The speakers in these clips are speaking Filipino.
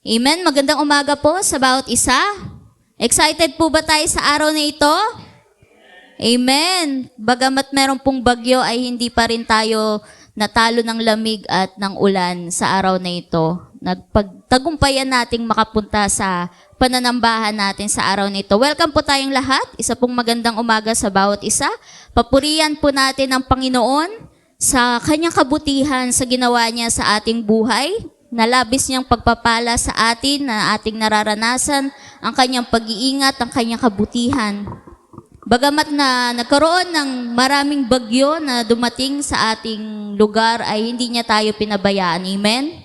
Amen. Magandang umaga po sa bawat isa. Excited po ba tayo sa araw na ito? Amen. Bagamat meron pong bagyo ay hindi pa rin tayo natalo ng lamig at ng ulan sa araw na ito. Nagpagtagumpayan nating makapunta sa pananambahan natin sa araw na ito. Welcome po tayong lahat. Isa pong magandang umaga sa bawat isa. Papurihan po natin ang Panginoon sa kanyang kabutihan sa ginawa niya sa ating buhay. Nalabis niyang pagpapala sa atin na ating nararanasan, ang kanyang pag-iingat, ang kanyang kabutihan. Bagamat na nagkaroon ng maraming bagyo na dumating sa ating lugar, ay hindi niya tayo pinabayaan. Amen?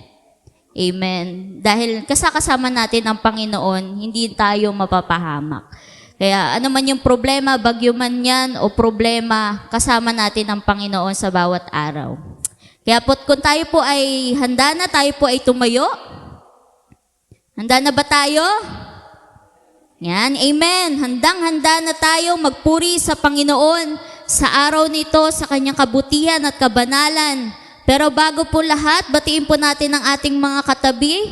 Amen. Dahil kasama natin ang Panginoon, hindi tayo mapapahamak. Kaya ano man yung problema, bagyo man yan o problema, kasama natin ang Panginoon sa bawat araw. Kaya po, kung tayo po ay handa na, tayo po ay tumayo. Handa na ba tayo? Yan, amen. Handang-handa na tayo magpuri sa Panginoon sa araw nito, sa kanyang kabutihan at kabanalan. Pero bago po lahat, batiin po natin ang ating mga katabi.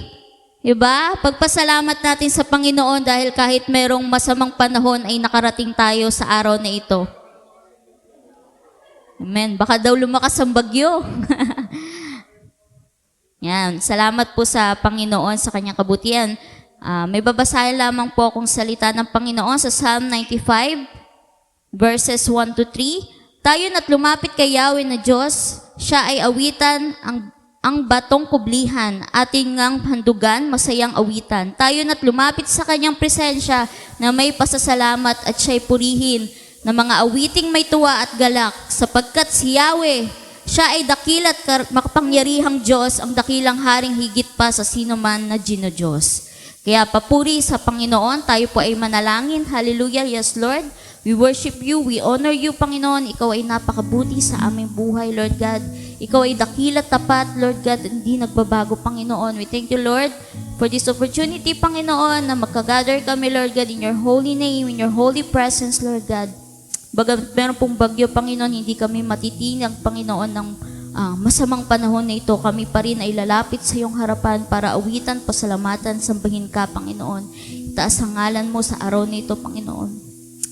Diba? Pagpasalamat natin sa Panginoon dahil kahit merong masamang panahon ay nakarating tayo sa araw na ito. Amen. Baka daw lumakas ang bagyo. Yan. Salamat po sa Panginoon sa kanyang kabutihan. May babasahin lamang po akong salita ng Panginoon sa Psalm 95, verses 1 to 3. Tayo na't lumapit kay Yahweh na Diyos, siya ay awitan, ang batong kublihan, ating ngang handugan, masayang awitan. Tayo na't lumapit sa kanyang presensya na may pasasalamat at siya'y purihin na mga awiting may tuwa at galak, sapagkat si Yahweh, siya ay dakila at makapangyarihang Diyos, ang dakilang haring higit pa sa sino man na Diyos. Kaya papuri sa Panginoon, tayo po ay manalangin. Hallelujah, yes Lord. We worship you, we honor you, Panginoon. Ikaw ay napakabuti sa aming buhay, Lord God. Ikaw ay dakila, tapat, Lord God, hindi nagbabago, Panginoon. We thank you, Lord, for this opportunity, Panginoon, na magkagather kami, Lord God, in your holy name, in your holy presence, Lord God. Bagamat meron pong bagyo, Panginoon, hindi kami matitinag, Panginoon, ng masamang panahon na ito. Kami pa rin ay lalapit sa iyong harapan para awitan, pasalamatan, sambahin ka, Panginoon. Itaas ang ngalan mo sa araw na ito, Panginoon.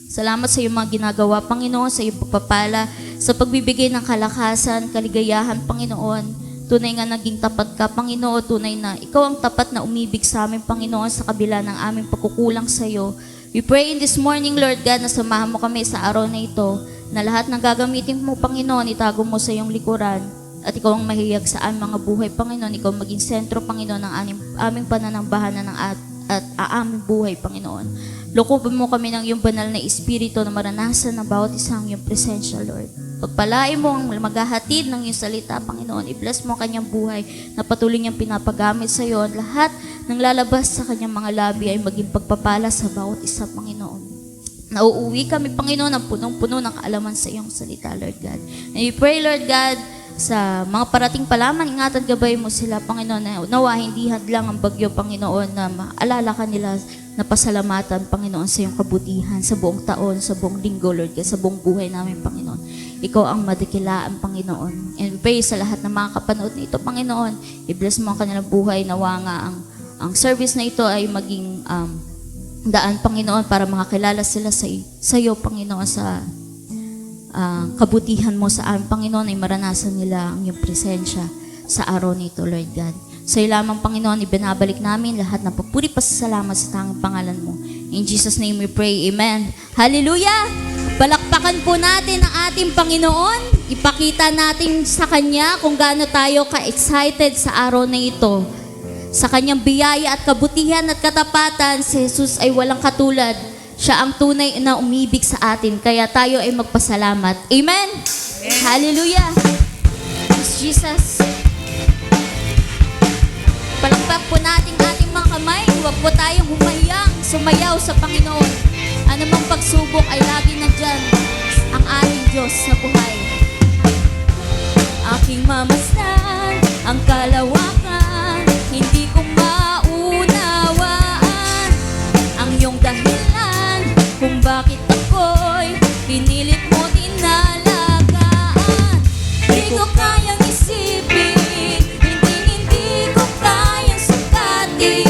Salamat sa iyong mga ginagawa, Panginoon, sa iyong pagpapala, sa pagbibigay ng kalakasan, kaligayahan, Panginoon. Tunay nga naging tapat ka, Panginoon. Tunay na ikaw ang tapat na umibig sa amin, Panginoon, sa kabila ng aming pagkukulang sa iyo. We pray in this morning, Lord God, na samahan mo kami sa araw na ito, na lahat ng gagamitin mo, Panginoon, itago mo sa iyong likuran, at ikaw ang mahiyag sa aming mga buhay, Panginoon. Ikaw maging sentro, Panginoon, ng aming pananambahan at aming buhay, Panginoon. Lukupin mo kami ng iyong banal na espiritu na maranasan ng bawat isang iyong presensya, Lord. Pagpalain mo ang maghahatid ng iyong salita, Panginoon. I-bless mo ang kanyang buhay na patuloy niyang pinapagamit sa iyo. Lahat ng lalabas sa kanyang mga labi ay maging pagpapala sa bawat isa, Panginoon. Nauuwi kami, Panginoon, ng punong-puno ng kaalaman sa iyong salita, Lord God. And we pray, Lord God, sa mga parating palaman, ingatan gabay mo sila, Panginoon, na nawa hindi hadlang ang bagyo, Panginoon, na maalala ka nila na pasalamatan, Panginoon, sa iyong kabutihan sa buong taon, sa buong linggo, Lord God, sa buong buhay namin, Panginoon. Ikaw ang madikilaan, Panginoon. And we pray sa lahat ng mga kapanood na ito, Panginoon, i-bless mo ang kanilang buhay, nawa nga ang service na ito ay maging daan, Panginoon, para makakilala sila sa iyo, Panginoon, sa kabutihan mo sa amin, Panginoon, ay maranasan nila ang iyong presensya sa araw nito, Lord God. Sa iyo lamang, Panginoon, ibinabalik namin lahat ng papuri pasasalamat sa tanging pangalan mo. In Jesus' name we pray, amen. Hallelujah! Palakpakan po natin ang ating Panginoon. Ipakita natin sa Kanya kung gaano tayo ka-excited sa araw na ito. Sa kanyang biyaya at kabutihan at katapatan, si Jesus ay walang katulad. Siya ang tunay na umibig sa atin, kaya tayo ay magpasalamat. Amen? Hallelujah! Praise Jesus! Palakpak po natin ating mga kamay. Huwag po tayong humayang, sumayaw sa Panginoon. Ano mang pagsubok ay lagi nandyan ang ating Diyos na buhay. Aking mamasdan ang kalawakan, hindi ko maunawaan ang iyong dahilan kung bakit ako'y pinilit mo tinalagaan. Di ko kayang isipin, hindi ko kayang sukatin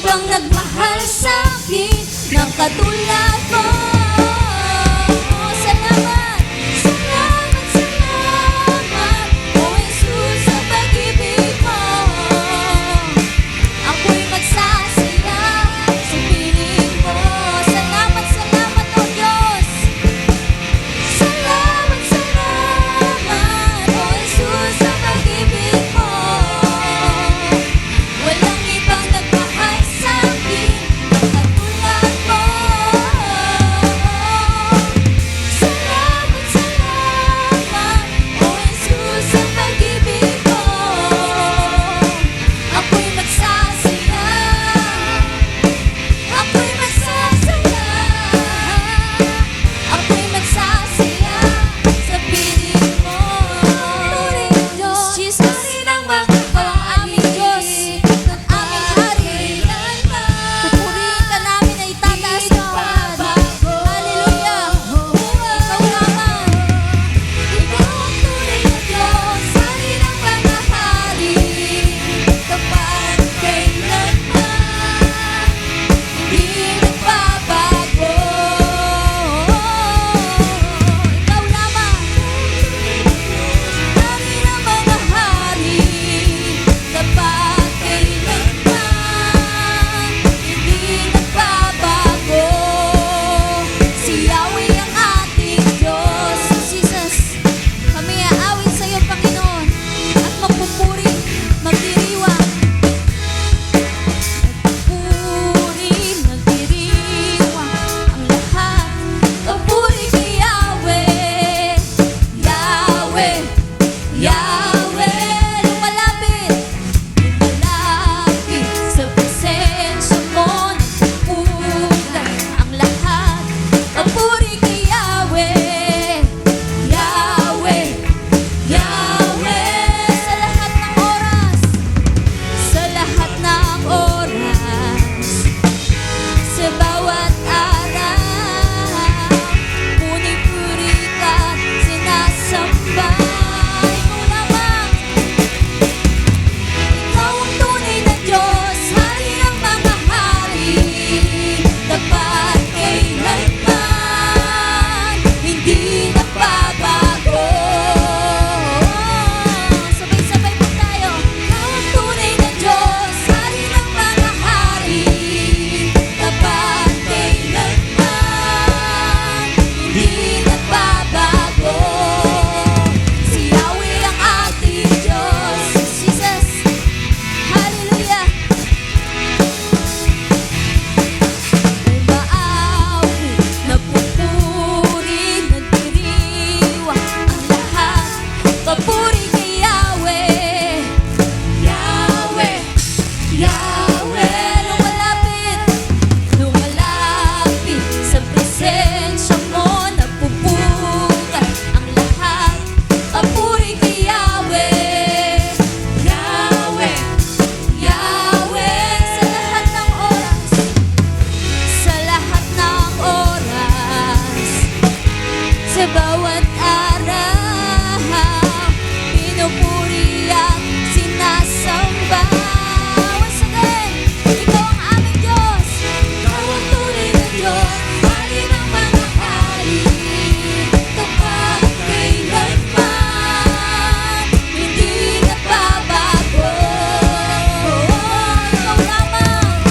ibang nagmahal sa'kin ng katulad mo. Salamat, salamat, salamat, O Jesus, sa pag-ibig mo. Ako'y magsasaya sa piling mo. Salamat, salamat, O Diyos. Salamat, salamat, O Jesus, sa pag-ibig mo. Walang ibang nagmahal sa'kin ng katulad mo. Salamat, salamat, O Jesus, sa pag-ibig mo. Ako'y magsasaya, ako'y magsasaya, ako'y magsasaya sa piling mo. Jesus, ang mga aming Diyos at aming Hari. Pupurihin ka namin na itataas ka, hallelujah. Ikaw naman, ikaw ang tunay na Diyos, Hari ng mga hari. Kapag kailanman, hindi nagbabago. Ikaw naman, Hari ng mga hari. Kapag kailanman, hindi nagbabago. Si Yahweh ang ating Diyos. Jesus, kami aawit sa iyo, Panginoon, at magpupuri, magdiriwang. Puri, nagdiriwang ang lahat. Papuri kay Yahweh, Yahweh, Yahweh. Lumalapit, lumalapit sa presensya mo. Nagpupulay ang lahat. Papuri kay Yahweh, Yahweh, Yahweh. Sa lahat ng oras, sa lahat ng oras, sa bawat araw, puni-puri ka, sinasamba. Ikaw naman, ikaw ang tunay na Diyos, Hari ng mga hari. Kapag kailanman, hindi nagbabago. Sabay-sabay po tayo. Ikaw ang tunay na Diyos, Hari ng mga hari. Kapag kailanman, hindi nagbabago. Si Yahweh ang ating Diyos. Jesus, hallelujah. May maawi, nagpupuri, nagdiriwang ang lahat. Papuri kay Yahweh, Yahweh, Yahweh. Lumalapit, lumalapit sa presensya mo. Nagpupulay ang lahat. Papuri kay Yahweh, Yahweh, Yahweh. Sa lahat ng oras, sa bawat araw, pinupuri at sinasamba. Once again, ikaw ang aming Diyos, ikaw ang tunay na Diyos, Hari ng mga hari. Kapag kailanman, hindi nagbabago. Ikaw lamang,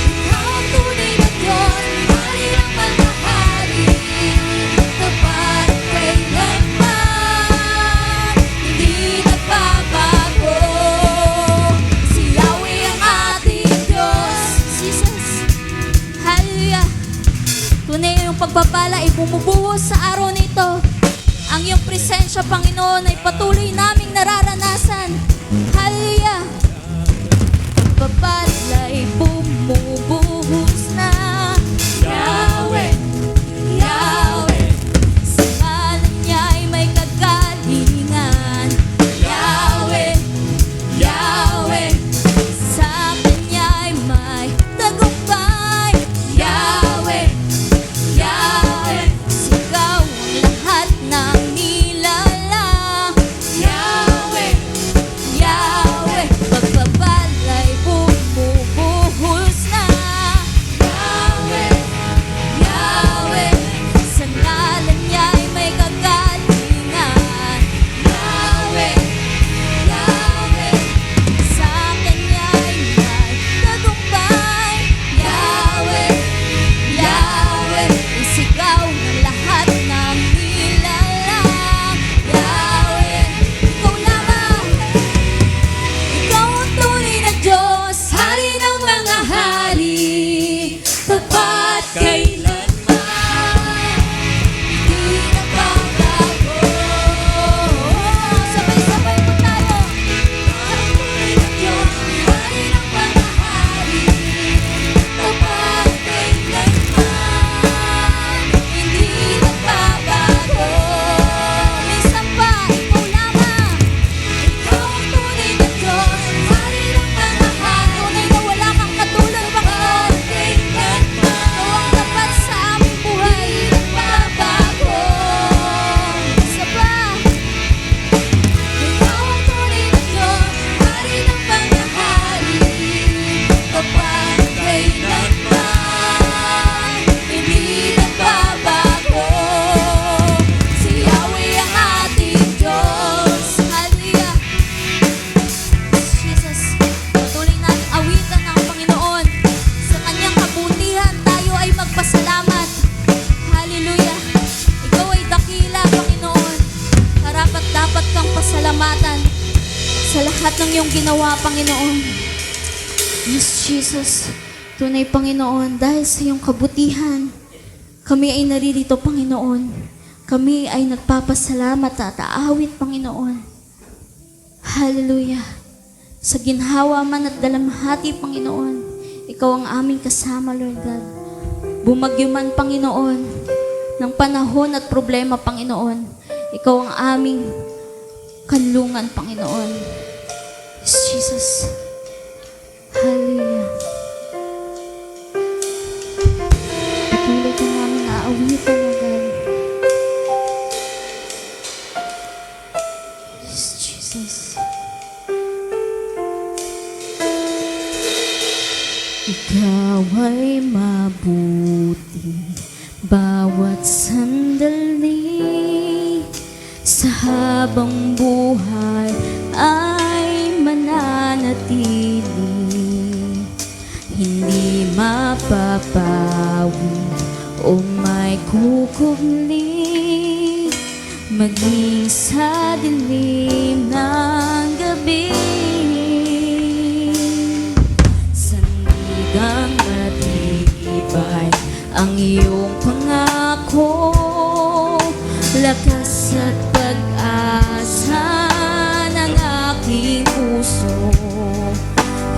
ikaw ang tunay na Diyos, Hari ng mga hari. Kapag kailanman, hindi nagbabago. Si Yahweh ang ating Diyos. Jesus, hallelujah. Tunay yung pagpapala ay bumubuhos sa araw nito. Ang iyong presensya, Panginoon, ay patuloy naming nararanasan. Hallelujah. Pagpapala ay bumubuhos na. Yahweh, Yahweh, sa ngalan niya ay may kagalingan. Yahweh, Yahweh, sa kanya ay may tagumpay. Yahweh, Yahweh, sigaw ang lahat ng nilalang. Yahweh, ng iyong ginawa, Panginoon. Yes, Jesus. Tunay, Panginoon, dahil sa iyong kabutihan, kami ay naririto, Panginoon. Kami ay nagpapasalamat at aawit, Panginoon. Hallelujah. Sa ginhawa man at dalamhati, Panginoon, Ikaw ang aming kasama, Lord God. Bumagyo man, Panginoon, ng panahon at problema, Panginoon, Ikaw ang aming kanlungan, Panginoon. Yes, Jesus. Hallelujah. Patuloy ka namin aawitan, Lord God. Yes, Jesus. Ikaw ay mabuti bawat sandali, sa habang buhay ay mananatili, hindi mapapawi o may kukubli, maging sa dilim ng gabi. Sandigang matibay ang iyong pangako, lakas at pag-asa ng aking puso,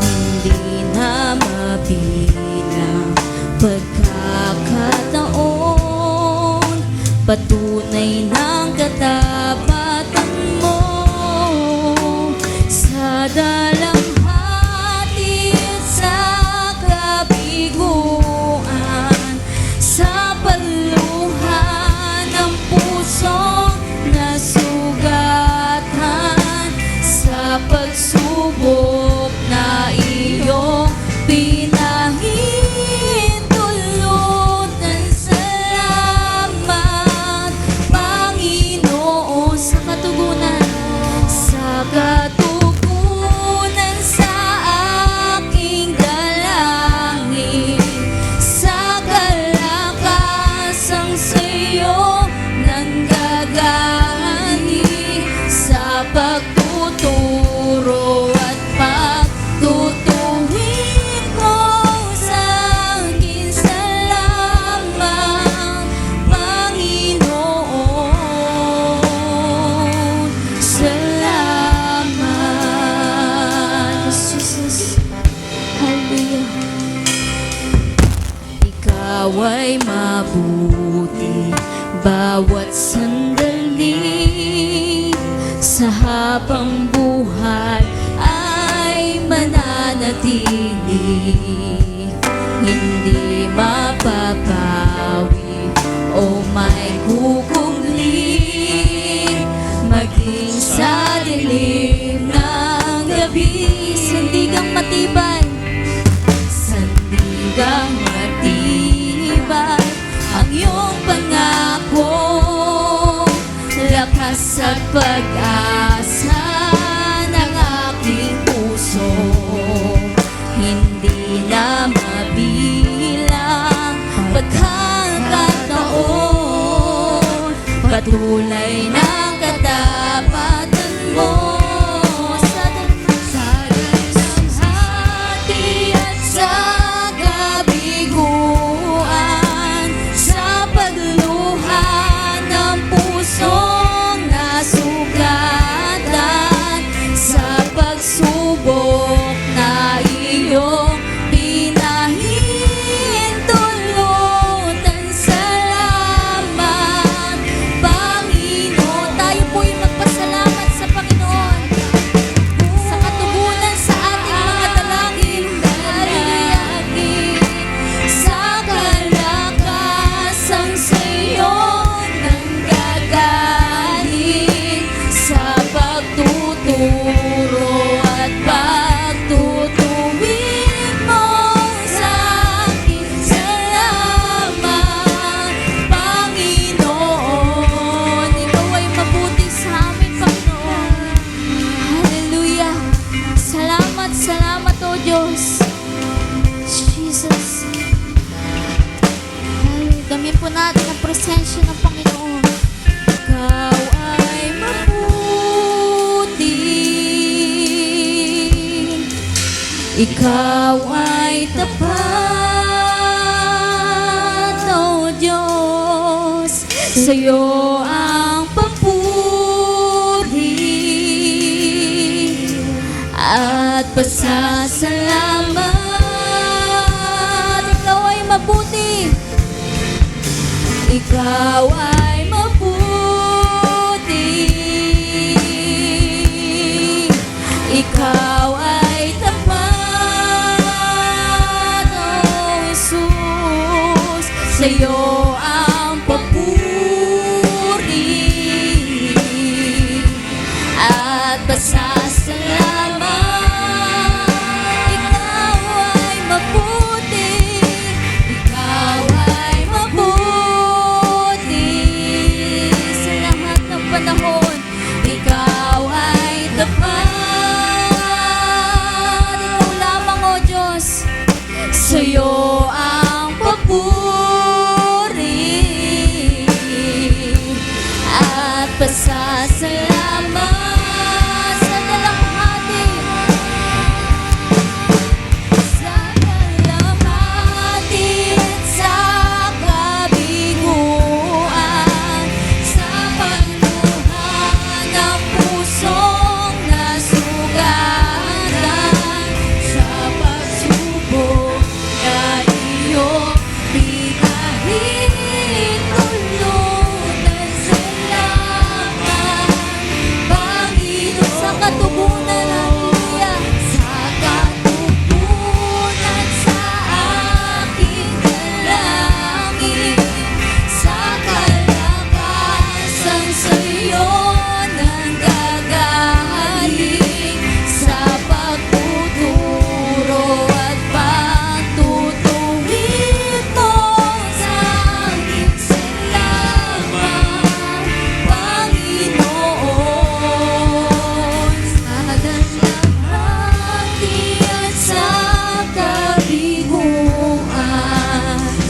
hindi na mabilang pagkakataon, patunay ng katapatan mo sa dalamhati at sa kabiguan, sa paluha ng pusong nasugatan, sa pagsubok na iyong pinahin, tulutan salamat, Panginoon, sa katugunan, sa katugunan sa aking dalangin, sa kalakasang sa'yo nanggagaling, sa pagtuturo at pagtutuwid mo sa aking salamat, Panginoon. Salamat. Yes, Jesus. Hallelujah. Ikaw ay mabuti bawat sandali, sa habang buhay ay mananatili, hindi mapapawi o may kukungli, maging sa dilim ng gabi. Sandigang matibay, sandigang matibay ang iyong pangako, lakas at pag-asa ng aking puso, hindi na mabilang pagkakataon, patuloy ng katapatan mo sa dalamhati at sa kabiguan, sa pagluha ng pusong nasugatan, sa pagsubok na iyong pinahin, tulutan salamat, Panginoon. Tayo po'y magpasalamat sa Panginoon sa katugunan sa ating mga dalangin. Hallelujah. Sa kalakasang sa'yo nanggagaling, sa pagtuturo at pagtutuwid mo sa aking salamat, Panginoon. Ikaw ay mabuti sa amin, Panginoon. Hallelujah. Salamat, salamat, O Diyos. Jesus. Hallelujah. Damin po natin ang presensya ng Panginoon. Ikaw ay mabuti. Ikaw ay tapat, O Diyos, sa'yo ang papuri at pasasalamat. Ikaw ay mabuti, ikaw ay mabuti, ikaw ay tapat, O Jesus, sa'yo ang papuri at pasasalamat. Ikaw ay mabuti, ikaw ay mabuti sa lahat ng panahon. Ikaw ay tapat, ikaw lamang, O Diyos, sa'yo ang papuri at pasasalamat. Sa dalamhati, sa dalamhati at sa kabiguan, sa pagluhan ng pusong nasugatan, sa pagsubok na iyong pinahintulutan, salamat, Panginoon. Sa katugunan, hallelujah, sa katugunan sa aking dalangin, sa kalakasan sa'yo nanggagaling, sa pagtuturo at pagtutuwid mo sa aking salamat, Panginoon. Sa dalamhati at sa kabiguan,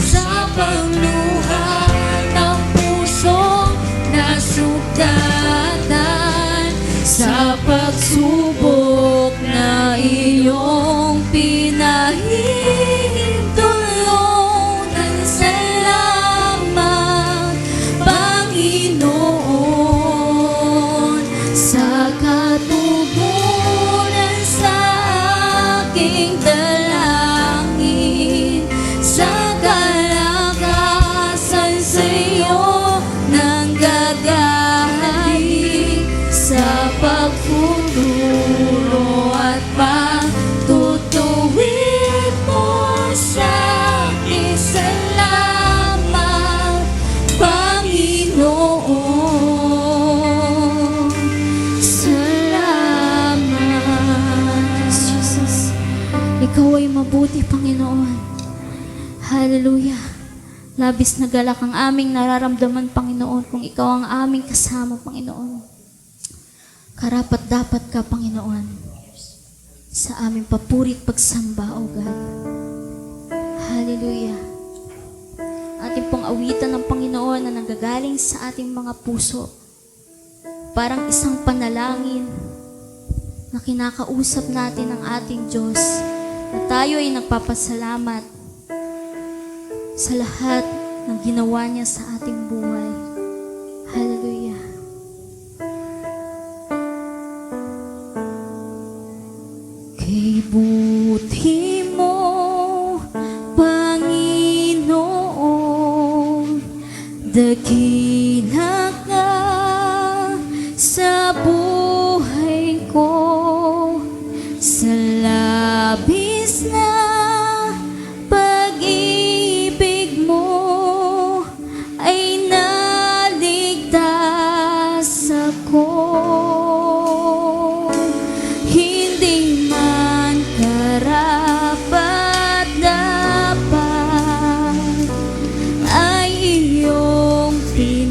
sa pagluha ng pusong nasugatan, sa pagsubok na iyong pinahintulutan, salamat, Panginoon. Sa katugunan sa aking dalangin, sa kalakasan sa'yo nanggagaling, sa pagtuturo at pagtutuwid mo sa aking salamat, Panginoon. Salamat, Jesus. Ikaw ay mabuti, Panginoon. Hallelujah. Labis na galak ang aming nararamdaman, Panginoon, kung ikaw ang aming kasama, Panginoon. Karapat dapat ka, Panginoon, sa aming papuri at pagsamba, O God. Hallelujah. Ating pong awitan ng Panginoon na nanggagaling sa ating mga puso. Parang isang panalangin na kinakausap natin ang ating Diyos, na tayo ay nagpapasalamat sa lahat ng ginawa niya sa ating buhay. Hallelujah. Kay buti mo, Panginoon, dakila ka sa buhay ko, sa labis na pag-ibig mo ay naligtas ako. Hindi man karapat-dapat ay iyong pinag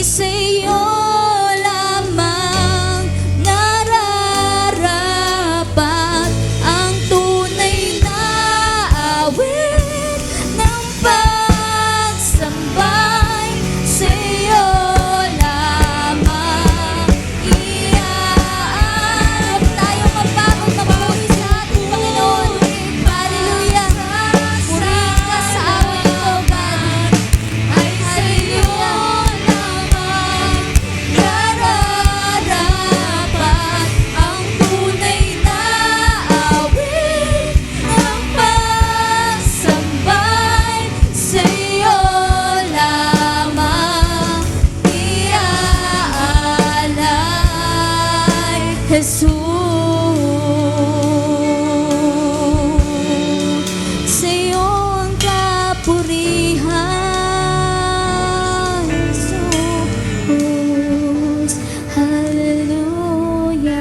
sa'yo lamang nararapat ang tunay na awit ng pagsambay. Sa'yo lamang iaarap tayo mapagod na buhay sa ating Panginoon. Hallelujah! Purihin ka sa amin ito, God. Ay sa'yo lamang nararapat ang tunay na awit ng pagsambay. Sa'yo lamang iaalay, Jesus. Sa'yo ang kapurihan, Jesus. Hallelujah.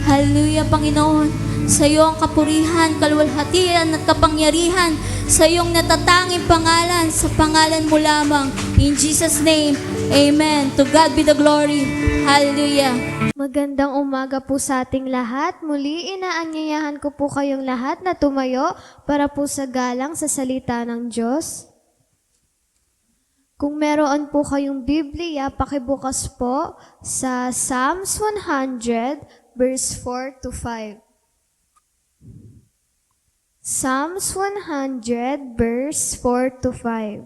Hallelujah, Panginoon. Sa iyo ang kapurihan, kaluwalhatian at kapangyarihan sa iyong natatanging pangalan, sa pangalan mo lamang. In Jesus' name, amen. To God be the glory. Hallelujah. Magandang umaga po sa ating lahat. Muli inaanyayahan ko po kayong lahat na tumayo para po sa galang sa salita ng Diyos. Kung meron po kayong Biblia, pakibukas po sa Psalms 100 verse 4 to 5. Psalms 100 verse 4 to 5.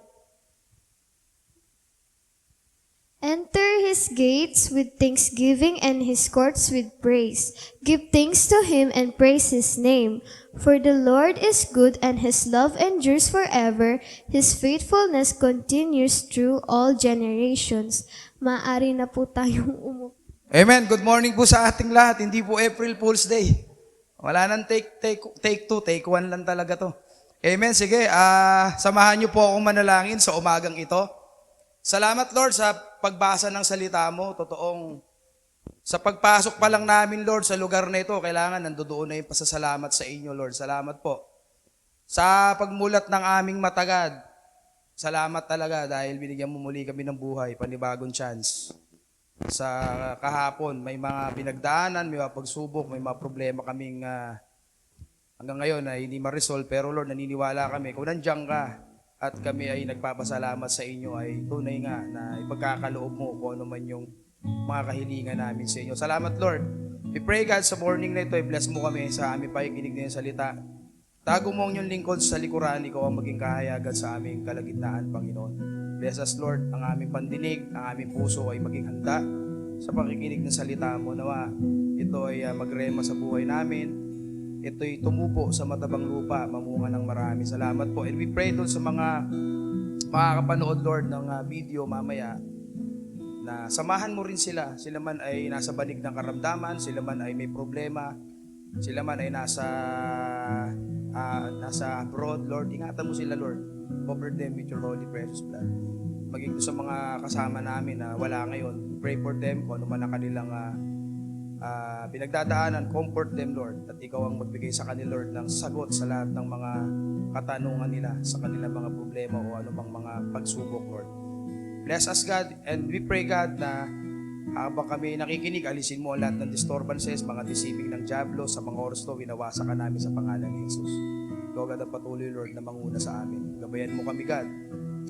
Enter his gates with thanksgiving and his courts with praise. Give thanks to him and praise his name. For the Lord is good and his love endures forever. His faithfulness continues through all generations. Maaari na po tayong umupo. Amen. Good morning po sa ating lahat. Hindi po April Fool's Day. Wala nang take two, take one lang talaga to. Amen. Sige, samahan niyo po akong manalangin sa umagang ito. Salamat, Lord, sa pagbasa ng salita mo. Totoong, sa pagpasok pa lang namin, Lord, sa lugar na ito, kailangan nandoon na yung pasasalamat sa inyo, Lord. Salamat po. Sa pagmulat ng aming matagad, salamat talaga dahil binigyan mo muli kami ng buhay, panibagong chance. Sa kahapon, may mga pinagdaanan, may mga pagsubok, may mga problema kaming hanggang ngayon na hindi ma-resolve. Pero Lord, naniniwala kami, kung nandiyan ka, at kami ay nagpapasalamat sa inyo ay tunay nga na ipagkakaloob mo kung ano man yung mga kahilingan namin sa inyo. Salamat, Lord. We pray, God, sa morning na ito, i-bless mo kami sa aming pakikinig na yung salita. Tago mo ang iyong lingkod sa likuran, ikaw ang maging kahayagan sa aming kalagitnaan, Panginoon. Bless us, Lord, ang aming pandinig, ang aming puso ay maging handa sa pakikinig ng salita mo. Nawa, ito ay magrema sa buhay namin. Ito'y tumupo sa matabang lupa, mamunga ng marami. Salamat po. And we pray doon sa mga makakapanood, Lord, ng video mamaya, na samahan mo rin sila. Sila man ay nasa banig ng karamdaman, sila man ay may problema, sila man ay nasa abroad, Lord. Ingatan mo sila, Lord. Cover them with your holy precious blood. Maging doon sa mga kasama namin na wala ngayon, pray for them kung ano man ang kanilang pinagdadaanan, comfort them, Lord. At ikaw ang magbigay sa kanila, Lord, ng sagot sa lahat ng mga katanungan nila, sa kanilang mga problema o anumang mga pagsubok, Lord. Bless us, God, and we pray, God, na habang kami nakikinig, alisin mo ang lahat ng disturbances, mga deceiving ng diablo, sa mga oras to, winawasa ka namin sa pangalan ni Jesus. Ikaw, God, ang patuloy, Lord, na manguna sa amin. Gabayan mo kami, God,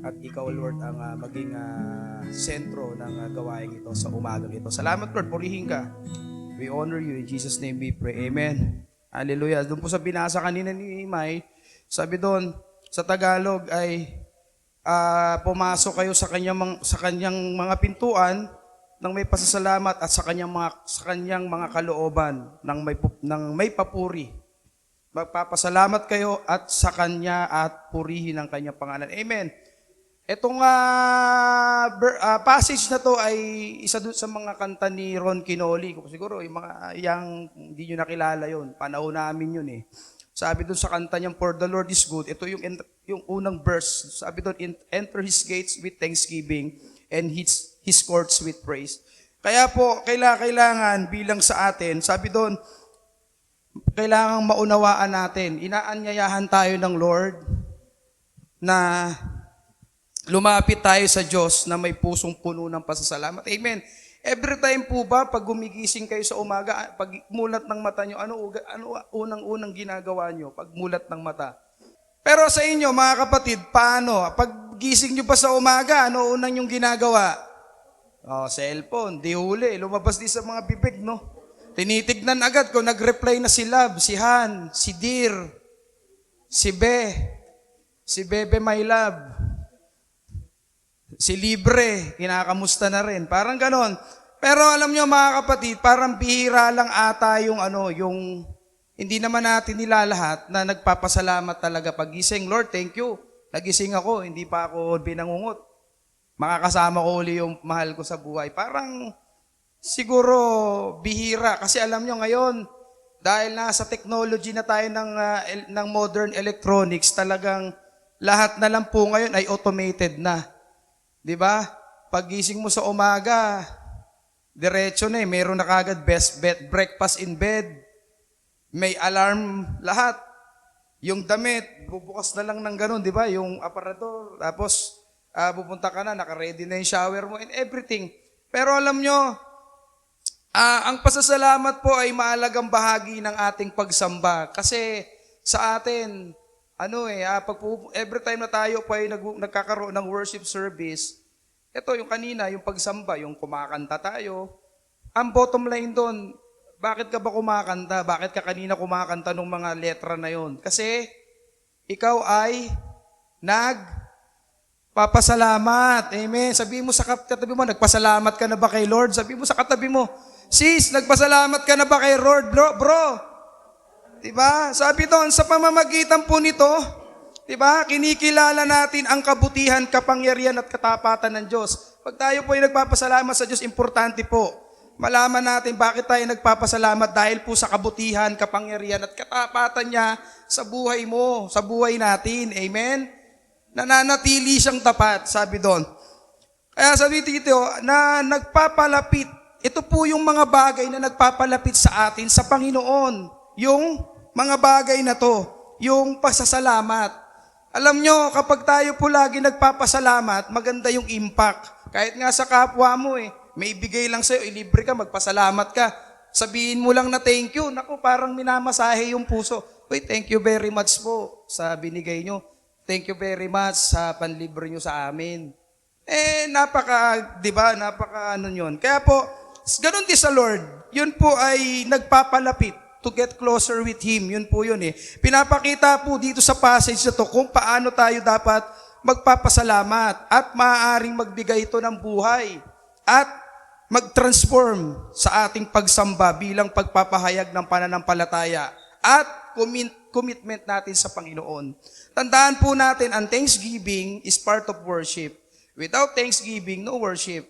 at ikaw, Lord, ang maging sentro ng gawain ito sa umagang ito. Salamat, Lord, purihin ka. We honor you. In Jesus' name we pray. Amen. Hallelujah. Doon po sa binasa kanina ni May, sabi doon, sa Tagalog ay pumasok kayo sa kanyang mga pintuan ng may pasasalamat at sa kanyang mga kalooban ng may papuri. Magpapasalamat kayo at sa kanya at purihin ang kanyang pangalan. Amen. Itong passage na to ay isa doon sa mga kanta ni Ron Quinoli. Siguro yung mga hindi nyo nakilala yun. Panahon namin yun eh. Sabi doon sa kanta niyang For the Lord is good. Ito yung unang verse. Sabi doon, enter his gates with thanksgiving and his courts with praise. Kaya po, kailangan bilang sa atin, sabi doon, kailangang maunawaan natin. Inaanyayahan tayo ng Lord na lumapit tayo sa Diyos na may pusong puno ng pasasalamat. Amen. Every time po ba, pag gumigising kayo sa umaga, pag mulat ng mata nyo, ano unang-unang ginagawa nyo pag mulat ng mata? Pero sa inyo, mga kapatid, paano? Pag gising nyo pa sa umaga, ano unang yung ginagawa? Cellphone, di huli. Lumabas din sa mga bibig, no? Tinitignan agad kung nag-reply na si Love, si Han, si Dear, si Bebe My Love, si Libre, kinakamusta na rin. Parang ganon. Pero alam nyo mga kapatid, parang bihira lang ata yung yung hindi naman natin nilalahat na nagpapasalamat talaga pag gising. Lord, thank you. Nagising ako, hindi pa ako binangungot. Makakasama ko uli yung mahal ko sa buhay. Parang siguro bihira. Kasi alam nyo ngayon, dahil nasa technology na tayo ng modern electronics, talagang lahat na lang po ngayon ay automated na. Di ba? Paggising mo sa umaga, diretso na meron na kagad breakfast in bed, may alarm, lahat. Yung damit, bubukas na lang ng ganun, di ba? Yung aparador, tapos pupunta ka na, naka-ready na yung shower mo and everything. Pero alam nyo, ang pasasalamat po ay mahalagang bahagi ng ating pagsamba. Kasi sa atin, every time na tayo po ay nagkakaroon ng worship service, ito yung kanina, yung pagsamba, yung kumakanta tayo. Ang bottom line doon, bakit ka ba kumakanta? Bakit ka kanina kumakanta ng mga letra na yon? Kasi ikaw ay nagpapasalamat. Amen. Sabi mo sa katabi mo, nagpasalamat ka na ba kay Lord? Sabi mo sa katabi mo, sis, nagpasalamat ka na ba kay Lord, bro? Diba? Sabi doon, sa pamamagitan po nito, diba, kinikilala natin ang kabutihan, kapangyarihan at katapatan ng Diyos. Pag tayo po ay nagpapasalamat sa Diyos, importante po, malaman natin bakit tayo nagpapasalamat dahil po sa kabutihan, kapangyarihan at katapatan niya sa buhay mo, sa buhay natin. Amen? Nananatili siyang tapat, sabi doon. Kaya sabi dito na nagpapalapit, ito po yung mga bagay na nagpapalapit sa atin sa Panginoon. Yung mga bagay na to, yung pasasalamat. Alam nyo, kapag tayo po lagi nagpapasalamat, maganda yung impact. Kahit nga sa kapwa mo may ibigay lang sa'yo, ilibre ka, magpasalamat ka. Sabihin mo lang na thank you. Naku, parang minamasahe yung puso. Uy, thank you very much po sa binigay nyo. Thank you very much sa panlibre nyo sa amin. Napaka yun. Kaya po, ganun din sa Lord. Yun po ay nagpapalapit to get closer with Him. Yun po yun Pinapakita po dito sa passage na to kung paano tayo dapat magpapasalamat at maaaring magbigay ito ng buhay at mag-transform sa ating pagsamba bilang pagpapahayag ng pananampalataya at commitment natin sa Panginoon. Tandaan po natin, ang thanksgiving is part of worship. Without thanksgiving, no worship.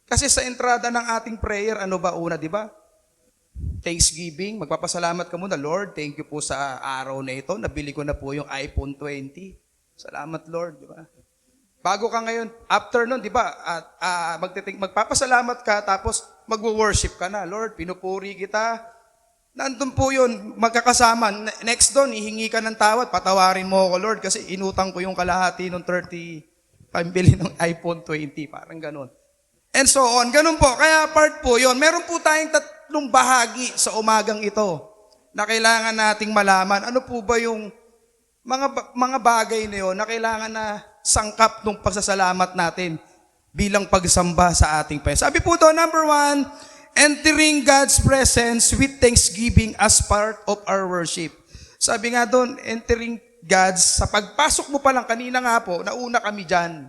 Kasi sa entrada ng ating prayer, ano ba una, di ba? Thanksgiving, magpapasalamat ka muna, Lord, thank you po sa araw na ito. Nabili ko na po yung iPhone 20. Salamat, Lord, di ba? Bago ka ngayon, after nun, di ba, magpapasalamat ka, tapos magwo-worship ka na. Lord, pinupuri kita. Nandun po yun, magkakasama. Next doon, ihingi ka ng tawad, patawarin mo ako, Lord, kasi inutang ko yung kalahati ng 30, pambili ng iPhone 20, parang ganun. And so on, ganun po. Kaya part po yun. Meron po tayong tatlong bahagi sa umagang ito na kailangan nating malaman. Ano po ba yung mga bagay na yun na kailangan na sangkap ng pagsasalamat natin bilang pagsamba sa ating Panginoon. Sabi po doon, number 1, entering God's presence with thanksgiving as part of our worship. Sabi nga doon, entering God's, sa pagpasok mo pa lang, kanina nga po, nauna kami dyan.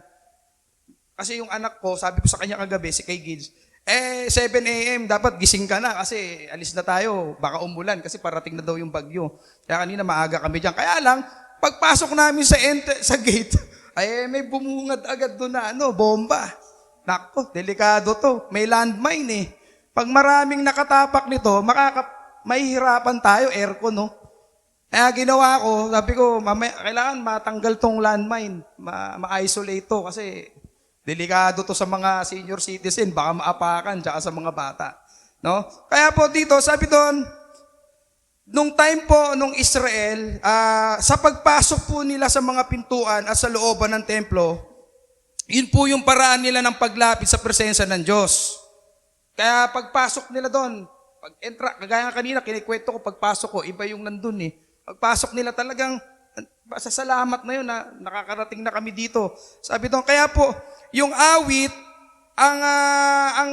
Kasi yung anak ko, sabi ko sa kanya kagabi, si Kay Gids, 7 a.m. dapat gising ka na kasi alis na tayo, baka umulan kasi parating na daw yung bagyo. Kaya kanina maaga kami dyan. Kaya lang, pagpasok namin sa gate, may bumungad agad doon na bomba. Nako, delikado to. May landmine Pag maraming nakatapak nito, mahihirapan tayo, aircon Kaya ginawa ko, sabi ko, kailangan matanggal tong landmine, ma-isolate to kasi delikado to sa mga senior citizen, baka maapakan, tsaka sa mga bata. No? Kaya po dito, sabi doon, nung time po nung Israel, sa pagpasok po nila sa mga pintuan at sa looban ng templo, Yun po yung paraan nila ng paglapit sa presensya ng Diyos. Kaya pagpasok nila doon, pag-entra, kagaya kanina, kinikwento ko, pagpasok ko, iba yung nandun eh. Pagpasok nila talagang, sa salamat na yun na nakakarating na kami dito. Sabi doon, kaya po, yung awit, ang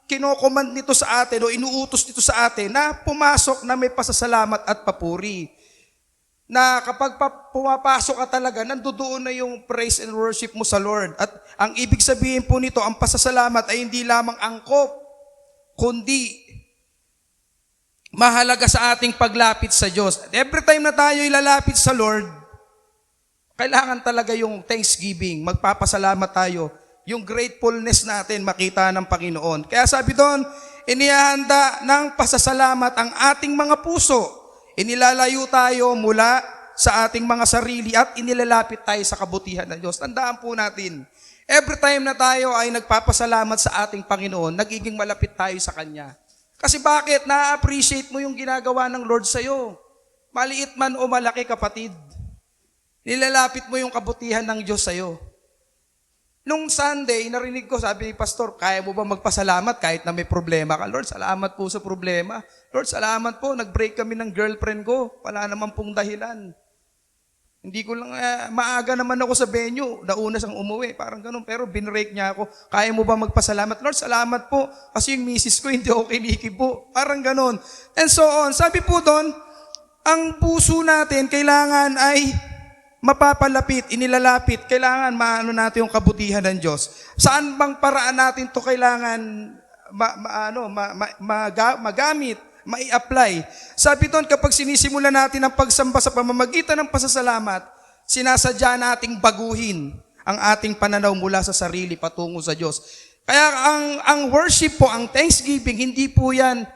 kinokomand nito sa atin o inuutos nito sa atin na pumasok na may pasasalamat at papuri. Na kapag pumapasok ka talaga, nandoon na yung praise and worship mo sa Lord. At ang ibig sabihin po nito, ang pasasalamat ay hindi lamang angkop, kundi mahalaga sa ating paglapit sa Diyos. At every time na tayo ilalapit sa Lord, kailangan talaga yung thanksgiving, magpapasalamat tayo. Yung gratefulness natin makita ng Panginoon. Kaya sabi doon, inihahanda ng pasasalamat ang ating mga puso. Inilalayo tayo mula sa ating mga sarili at inilalapit tayo sa kabutihan ng Diyos. Tandaan po natin, every time na tayo ay nagpapasalamat sa ating Panginoon, nagiging malapit tayo sa Kanya. Kasi bakit? Na-appreciate mo yung ginagawa ng Lord sa'yo. Maliit man o malaki, kapatid. Nilalapit mo yung kabutihan ng Diyos sa'yo. Nung Sunday, narinig ko, sabi ni Pastor, kaya mo ba magpasalamat kahit na may problema ka? Lord, salamat po sa problema. Lord, salamat po, nag-break kami ng girlfriend ko. Wala naman pong dahilan. Hindi ko lang, maaga naman ako sa venue. Nauna siyang umuwi, parang ganun. Pero binrake niya ako. Kaya mo ba magpasalamat? Lord, salamat po. Kasi yung misis ko, hindi ako kinikibo. Parang ganun. And so on. Sabi po doon, ang puso natin kailangan ay mapapalapit, inilalapit, kailangan maano natin yung kabutihan ng Diyos. Saan bang paraan natin to kailangan magamit, mai-apply? Sabi doon, kapag sinisimula natin ang pagsamba sa pamamagitan ng pasasalamat, sinasadya nating baguhin ang ating pananaw mula sa sarili patungo sa Diyos. Kaya ang worship po, ang thanksgiving, hindi po yan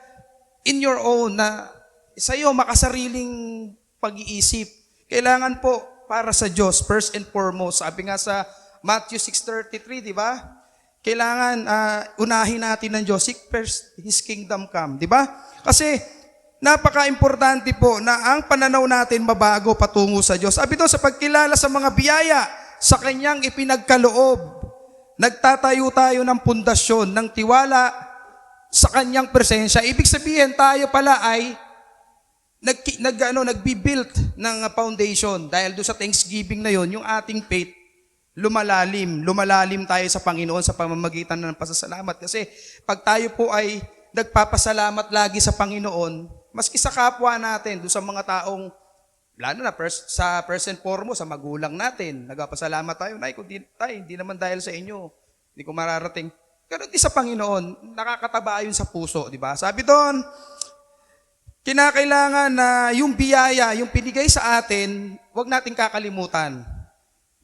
in your own na sa iyo makasariling pag-iisip. Kailangan po para sa Diyos, first and foremost. Sabi nga sa Matthew 6:33, di ba? Kailangan unahin natin ng Diyos, seek first His kingdom come, di ba? Kasi napaka-importante po na ang pananaw natin mabago patungo sa Diyos. Sabi doon, sa pagkilala sa mga biyaya, sa Kanyang ipinagkaloob, nagtatayo tayo ng pundasyon, ng tiwala sa Kanyang presensya. Ibig sabihin, tayo pala ay nagbi-build ng foundation dahil doon sa Thanksgiving na yon, yung ating faith lumalalim tayo sa Panginoon sa pamamagitan ng pasasalamat. Kasi pag tayo po ay nagpapasalamat lagi sa Panginoon, maski sa kapwa natin, doon sa mga taong, lalo na sa first and foremost, sa magulang natin, nagpapasalamat tayo, Nay, kung hindi naman dahil sa inyo, hindi ko mararating. Pero di sa Panginoon, nakakataba yun sa puso, di ba? Sabi doon, kinakailangan na yung biyaya, yung pinigay sa atin, huwag nating kakalimutan.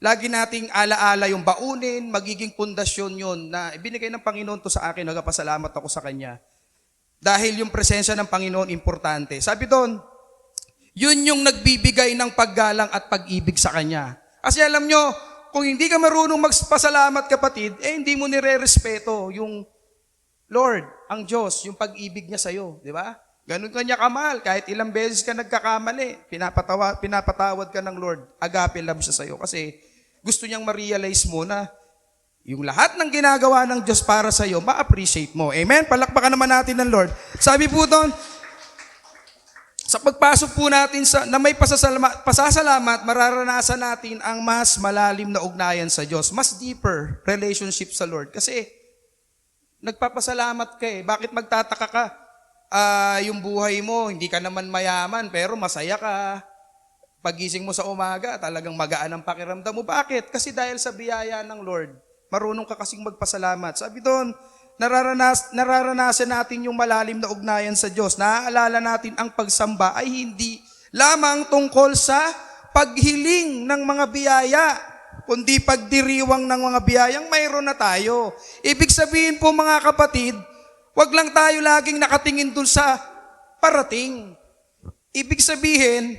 Lagi nating alaala yung baunin, magiging pundasyon yun na ibinigay ng Panginoon to sa akin, nagpasalamat ako sa Kanya. Dahil yung presensya ng Panginoon importante. Sabi doon, yun yung nagbibigay ng paggalang at pag-ibig sa Kanya. Kasi alam nyo, kung hindi ka marunong magpasalamat, kapatid, hindi mo nire-respeto yung Lord, ang Diyos, yung pag-ibig niya sa'yo, di ba? Ganun kanya kamahal, kahit ilang beses ka nagkakamali, pinapatawad ka ng Lord, agape love siya sa'yo. Kasi gusto niyang ma-realize mo na yung lahat ng ginagawa ng Diyos para sa'yo, ma-appreciate mo. Amen? Palakpakan naman natin ng Lord. Sabi po doon, sa pagpasok po natin na may pasasalamat, mararanasan natin ang mas malalim na ugnayan sa Diyos, mas deeper relationship sa Lord. Kasi nagpapasalamat ka eh. Bakit magtataka ka? Yung buhay mo, hindi ka naman mayaman, pero masaya ka. Pagising mo sa umaga, talagang magaan ang pakiramdam mo. Bakit? Kasi dahil sa biyaya ng Lord, marunong ka kasing magpasalamat. Sabi doon, nararanasan natin yung malalim na ugnayan sa Diyos. Naaalala natin ang pagsamba ay hindi lamang tungkol sa paghiling ng mga biyaya, kundi pagdiriwang ng mga biyayang mayroon na tayo. Ibig sabihin po mga kapatid, wag lang tayo laging nakatingin dun sa parating. Ibig sabihin,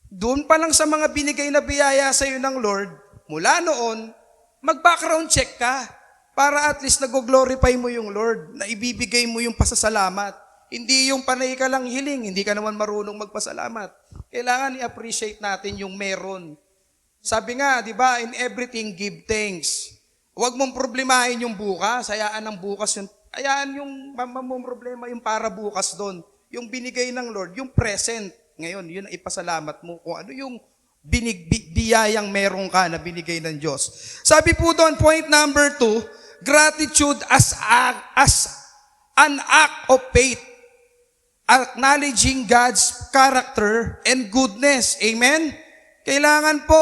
doon pa lang sa mga binigay na biyaya sa iyo ng Lord, mula noon, mag-background check ka para at least nag-glorify mo yung Lord, na ibibigay mo yung pasasalamat. Hindi yung panay ka lang hiling, hindi ka naman marunong magpasalamat. Kailangan i-appreciate natin yung meron. Sabi nga, di ba, in everything give thanks. Huwag mong problemahin yung bukas, hayaan ng bukas yun. Hayaan yung mong problema, yung para bukas doon. Yung binigay ng Lord, yung present. Ngayon, yun ang ipasalamat mo kung ano yung biyayang meron ka na binigay ng Diyos. Sabi po doon, point number 2, gratitude as an act of faith. Acknowledging God's character and goodness. Amen? Kailangan po,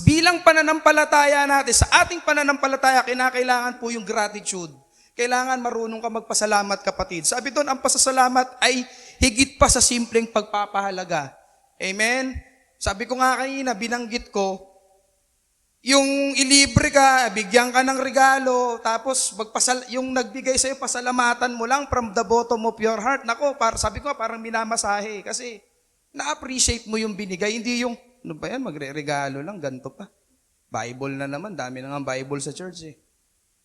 bilang pananampalataya natin, sa ating pananampalataya, kinakailangan po yung gratitude. Kailangan marunong ka magpasalamat, kapatid. Sabi doon, ang pasasalamat ay higit pa sa simpleng pagpapahalaga. Amen? Sabi ko nga kanina, binanggit ko, yung ilibre ka, bigyan ka ng regalo, tapos yung nagbigay sa'yo, pasalamatan mo lang from the bottom of your heart. Nako, sabi ko parang minamasahe kasi na-appreciate mo yung binigay, hindi yung, ano ba yan, magre-regalo lang, ganito pa. Bible na naman, dami na nga Bible sa church eh.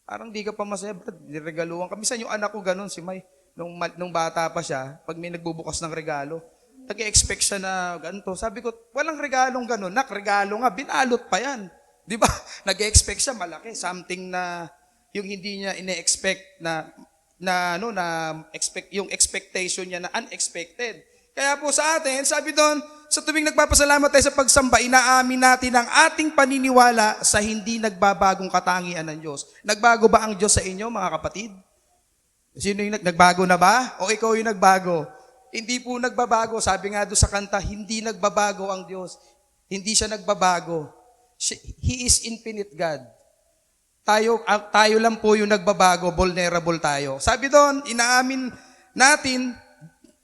Parang di ka pa masaya, brad, niregaluhan kami. Minsan yung anak ko ganun, si May, nung bata pa siya, pag may nagbubukas ng regalo, nag-expect siya na ganito. Sabi ko, walang regalong ganun, regalo nga, binalot pa yan. Di ba? Nag-expect siya malaki, something na yung hindi niya ine-expect yung expectation niya na unexpected. Kaya po sa atin, sabi doon, sa tuwing nagpapasalamat tayo sa pagsamba, inaamin natin ang ating paniniwala sa hindi nagbabagong katangian ng Diyos. Nagbago ba ang Diyos sa inyo, mga kapatid? Sino yung nagbago na ba? O ikaw yung nagbago? Hindi po nagbabago. Sabi nga doon sa kanta, hindi nagbabago ang Diyos. Hindi siya nagbabago. He is infinite God. Tayo lang po yung nagbabago, vulnerable tayo. Sabi doon, inaamin natin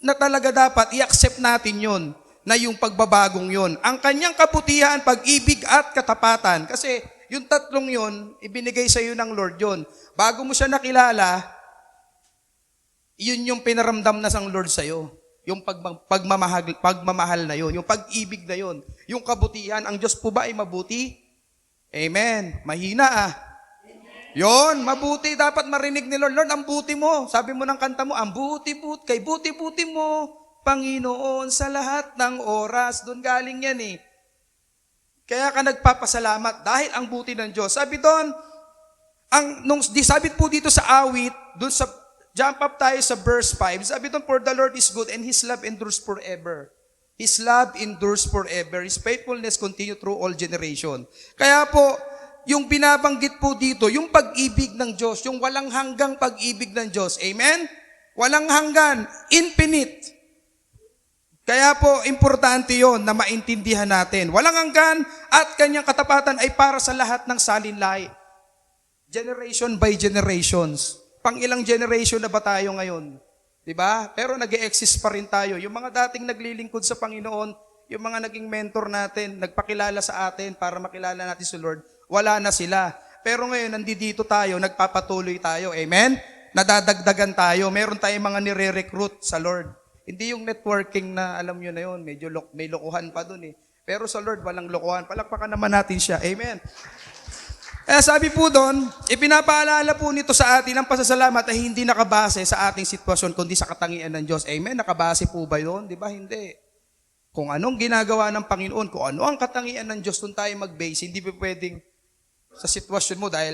na talaga dapat i-accept natin yon, na yung pagbabagong yon. Ang kanyang kabutihan, pag-ibig at katapatan. Kasi yung tatlong yon, ibinigay sa iyo ng Lord yon. Bago mo siya nakilala, yun yung pinaramdam na sang Lord sa iyo. Yung pagmamahal na yon, yung pag-ibig na yon, yung kabutihan. Ang Diyos po ba ay mabuti? Amen. Mahina ah. Yon, mabuti. Dapat marinig ni Lord. Lord, ang buti mo. Sabi mo ng kanta mo, ang buti-buti, kay buti-buti mo, Panginoon, sa lahat ng oras. Doon galing yan eh. Kaya ka nagpapasalamat dahil ang buti ng Diyos. Sabi doon, sabi po dito sa awit, doon sa jump up tayo sa verse 5. Sabi doon, for the Lord is good and His love endures forever. His love endures forever. His faithfulness continue through all generation. Kaya po, yung binabanggit po dito, yung pag-ibig ng Diyos, yung walang hanggang pag-ibig ng Diyos. Amen? Walang hanggan. Infinite. Kaya po, importante yon na maintindihan natin. Walang hanggan at kanyang katapatan ay para sa lahat ng salinlahi. Generation by generations. Pang ilang generation na ba tayo ngayon? Diba? Pero nag-e-exist pa rin tayo. Yung mga dating naglilingkod sa Panginoon, yung mga naging mentor natin, nagpakilala sa atin para makilala natin si Lord, wala na sila. Pero ngayon, nandito tayo, nagpapatuloy tayo. Amen? Nadadagdagan tayo. Meron tayong mga nire-recruit sa Lord. Hindi yung networking na, alam nyo na yun, medyo may lokohan pa dun eh. Pero sa Lord, walang lokohan. Palakpakan naman natin siya. Amen? Kaya sabi po doon, ipinapaalala po nito sa atin ang pasasalamat ay hindi nakabase sa ating sitwasyon, kundi sa katangian ng Diyos. Amen? Nakabase po ba yun? Di ba? Hindi. Kung anong ginagawa ng Panginoon, kung ano ang katangian ng Diyos, doon tayo mag-base. Hindi pa pwedeng sa sitwasyon mo dahil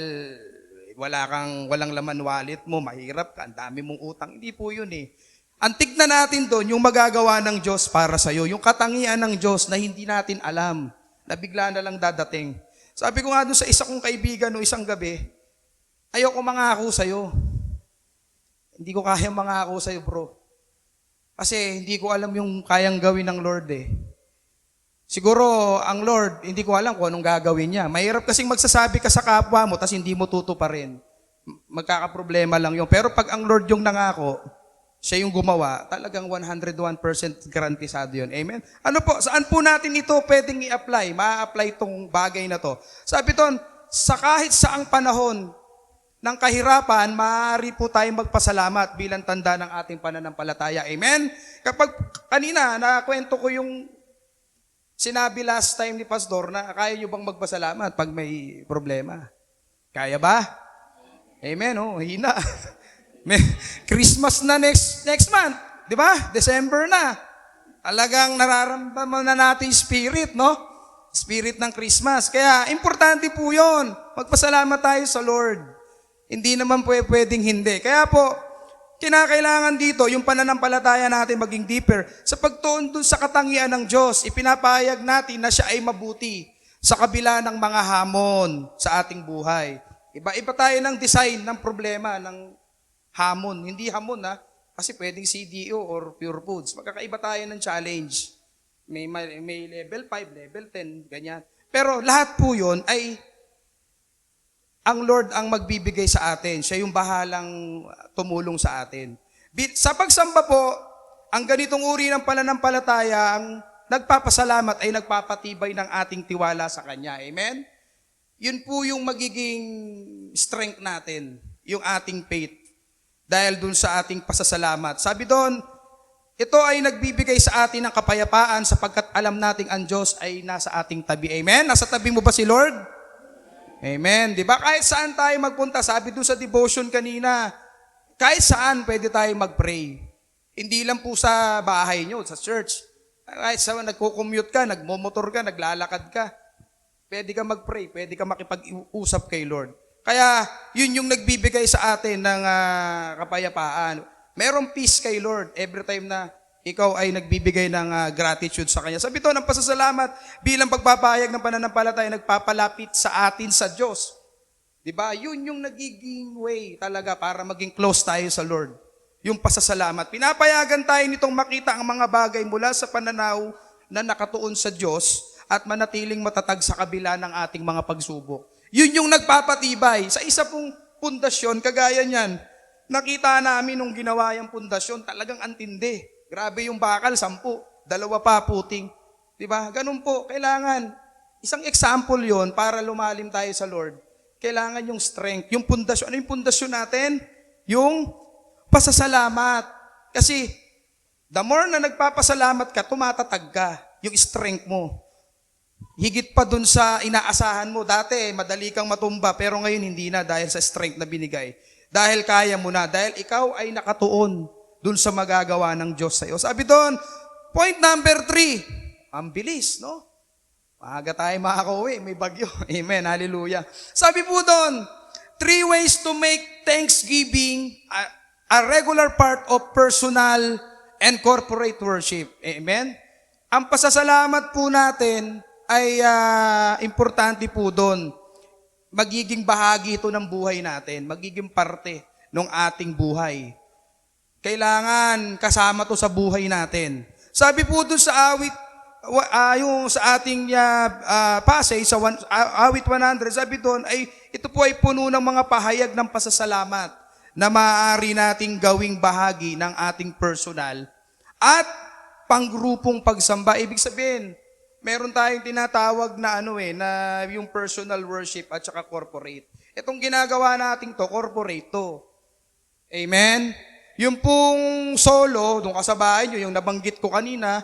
walang laman wallet mo, mahirap ka, ang dami mong utang. Hindi po yun eh. Ang tignan natin doon, yung magagawa ng Diyos para sa'yo, yung katangian ng Diyos na hindi natin alam, na bigla na lang dadating. Sabi ko nga doon sa isa kong kaibigan no isang gabi, ayoko mangako sa'yo. Hindi ko kayang mangako sa'yo, bro. Kasi hindi ko alam yung kayang gawin ng Lord eh. Siguro, ang Lord, hindi ko alam kung anong gagawin niya. Mahirap kasing magsasabi ka sa kapwa mo, tas hindi mo tutuparin. Magkakaproblema lang yun. Pero pag ang Lord yung nangako, siya yung gumawa, talagang 101% garantisado yun. Amen? Ano po, saan po natin ito pwedeng i-apply? Ma-apply itong bagay na to. Sabi doon, sa kahit saang panahon ng kahirapan, maaari po tayong magpasalamat bilang tanda ng ating pananampalataya. Amen? Kapag kanina, nakwento ko yung sinabi last time ni Pastor na kaya nyo bang magpasalamat pag may problema? Kaya ba? Amen, oh, hina. May Christmas na next month, di ba? December na. Talagang nararamdaman na natin spirit, no? Spirit ng Christmas. Kaya, importante po yun. Magpasalamat tayo sa Lord. Hindi naman po pwedeng hindi. Kaya po, kinakailangan dito, yung pananampalataya natin maging deeper. Sa pagtuon dun sa katangian ng Diyos, ipinapahayag natin na siya ay mabuti sa kabila ng mga hamon sa ating buhay. Iba-iba tayo ng design ng problema, ng hamon. Hindi hamon kasi pwedeng CDO or Pure Foods. Magkakaiba tayo ng challenge. May level 5, level 10, ganyan. Pero lahat po yun ay ang Lord ang magbibigay sa atin. Siya yung bahalang tumulong sa atin. Sa pagsamba po, ang ganitong uri ng pananampalataya, ang nagpapasalamat ay nagpapatibay ng ating tiwala sa Kanya. Amen? Yun po yung magiging strength natin, yung ating faith. Dahil dun sa ating pasasalamat. Sabi doon, ito ay nagbibigay sa atin ng kapayapaan sapagkat alam nating ang Diyos ay nasa ating tabi. Amen? Nasa tabi mo ba si Lord? Amen. Di ba? Kahit saan tayo magpunta, sabi doon sa devotion kanina, kahit saan pwede tayo mag-pray. Hindi lang po sa bahay nyo, sa church. Kahit saan nagko-commute ka, nagmomotor ka, naglalakad ka, pwede ka mag-pray, pwede ka makipag-usap kay Lord. Kaya yun yung nagbibigay sa atin ng kapayapaan. Merong peace kay Lord every time na ikaw ay nagbibigay ng gratitude sa Kanya. Sabi ito, ng pasasalamat bilang pagpapahayag ng pananampalataya, nagpapalapit sa atin sa Diyos. Diba? Yun yung nagiging way talaga para maging close tayo sa Lord. Yung pasasalamat. Pinapayagan tayo nitong makita ang mga bagay mula sa pananaw na nakatuon sa Diyos at manatiling matatag sa kabila ng ating mga pagsubok. Yun yung nagpapatibay. Sa isa pong pundasyon, kagaya niyan, nakita namin nung ginawa yung pundasyon, talagang antindi. Grabe yung bakal, 10, 2 pa puting. Diba? Ganun po, kailangan. Isang example yon para lumalim tayo sa Lord. Kailangan yung strength, yung pundasyon. Ano yung pundasyon natin? Yung pasasalamat. Kasi, the more na nagpapasalamat ka, tumatatag ka. Yung strength mo. Higit pa dun sa inaasahan mo. Dati, madali kang matumba, pero ngayon hindi na dahil sa strength na binigay. Dahil kaya mo na, dahil ikaw ay nakatuon dun sa magagawa ng Diyos sa iyo. Sabi doon, point number 3, ang bilis, no? Maaga tayo makakauwi, may bagyo. Amen, hallelujah. Sabi po doon, 3 ways to make thanksgiving a regular part of personal and corporate worship. Amen? Ang pasasalamat po natin ay importante po doon. Magiging bahagi ito ng buhay natin, magiging parte ng ating buhay. Kailangan kasama to sa buhay natin. Sabi po doon sa awit, yung sa ating passage, sa awit 100, sabi doon, ay ito po ay puno ng mga pahayag ng pasasalamat na maaari nating gawing bahagi ng ating personal at panggrupong pagsamba. Ibig sabihin, meron tayong tinatawag na na yung personal worship at saka corporate. Itong ginagawa natin to, corporate to. Amen? Yung pong solo, doon ka sa bahay nyo, yung nabanggit ko kanina,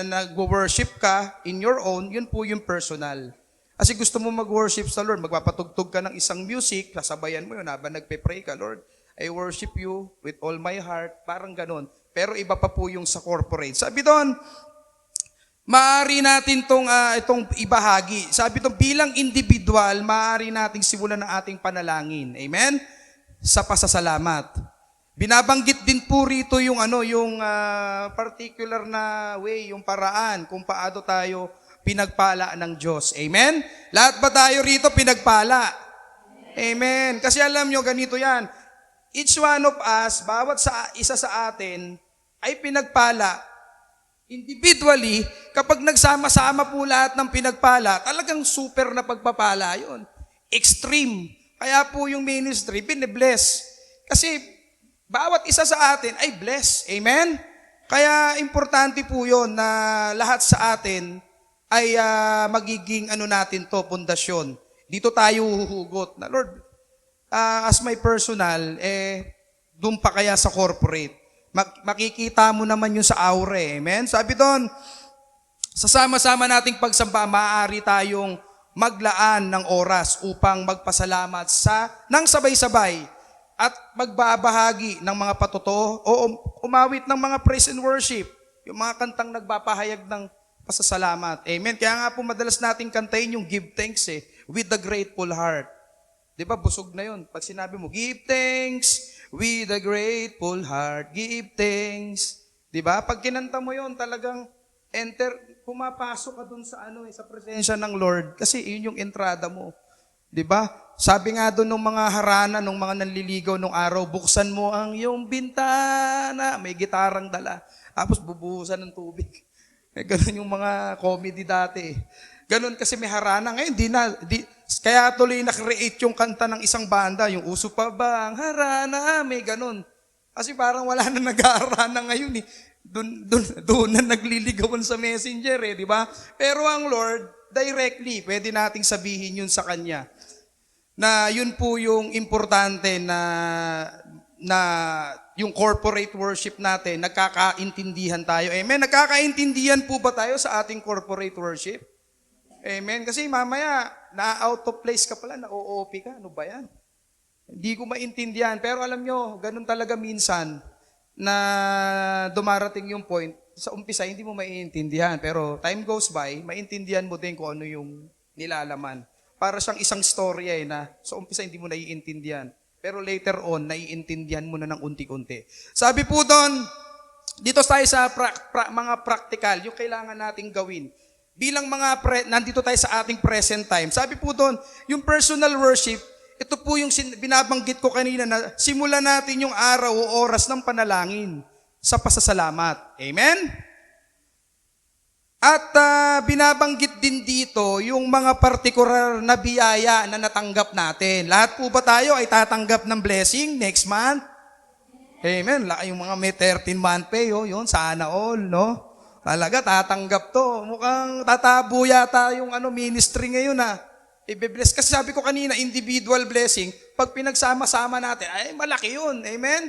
nag-worship ka in your own, yun po yung personal. Kasi gusto mo mag-worship sa Lord, magpapatugtog ka ng isang music, kasabayan mo yun habang nagpe-pray ka, Lord, I worship you with all my heart, parang ganun. Pero iba pa po yung sa corporate. Sabi doon, maaari natin itong ibahagi. Sabi ito, bilang individual, maaari nating simulan ng ating panalangin. Amen? Sa pasasalamat. Binabanggit din po rito yung particular na way, yung paraan kung paano tayo pinagpala ng Diyos. Amen? Lahat ba tayo rito pinagpala? Amen. Kasi alam nyo, ganito yan. Each one of us, bawat isa sa atin, ay pinagpala individually, kapag nagsama-sama po lahat ng pinagpala, talagang super na pagpapala yun. Extreme. Kaya po yung ministry, binibless. Kasi bawat isa sa atin ay blessed. Amen? Kaya importante po yun na lahat sa atin ay magiging natin to, pundasyon. Dito tayo huhugot na, Lord, as my personal, doon pa kaya sa corporate. Makikita mo naman yun sa aura. Amen? Sabi doon, sa sama-sama nating pagsamba, maaari tayong maglaan ng oras upang magpasalamat ng sabay-sabay at magbabahagi ng mga patotoo o umawit ng mga praise and worship. Yung mga kantang nagpapahayag ng pasasalamat. Amen. Kaya nga po madalas nating kantayin yung give thanks with a grateful heart. Di ba, busog na yun. Pag sinabi mo, give thanks with a grateful heart. Give thanks. Di ba? Pag kinanta mo yun, talagang pumapasok ka dun sa sa presensya ng Lord. Kasi yun yung entrada mo. Di ba? Sabi nga doon ng mga harana, ng mga nanliligaw nung araw, buksan mo ang iyong bintana. May gitarang dala. Tapos bubuhusan ng tubig. Ganun yung mga comedy dati. Ganun kasi may harana. Ngayon, kaya tuloy na-create yung kanta ng isang banda, yung uso pa ba ang harana, may ganun. Kasi parang wala na nag-aarana ngayon eh. Doon na nagliligawan sa messenger di ba? Pero ang Lord, directly, pwede nating sabihin yun sa Kanya. Na yun po yung importante na yung corporate worship natin, nagkakaintindihan tayo. Amen? Nagkakaintindihan po ba tayo sa ating corporate worship? Amen? Kasi mamaya, na-out of place ka pala, na-OOP ka. Ano ba yan? Hindi ko maintindihan. Pero alam nyo, ganun talaga minsan na dumarating yung point, sa umpisa hindi mo maiintindihan. Pero time goes by, maintindihan mo din kung ano yung nilalaman. Para siyang isang storya na sa umpisa hindi mo naiintindihan. Pero later on, naiintindihan mo na ng unti-unti. Sabi po doon, dito tayo sa mga practical, yung kailangan nating gawin. Bilang nandito tayo sa ating present time. Sabi po doon, yung personal worship, ito po yung binabanggit ko kanina na simulan natin yung araw o oras ng panalangin sa pasasalamat. Amen? At binabanggit din dito yung mga partikular na biyaya na natanggap natin. Lahat po ba tayo ay tatanggap ng blessing next month? Amen. Yung mga may 13-month pay, yun, sana all, no? Talaga, tatanggap to. Mukhang tatabo yata yung ministry ngayon Ibe-bless. Kasi sabi ko kanina, individual blessing, pag pinagsama-sama natin, ay malaki yun. Amen?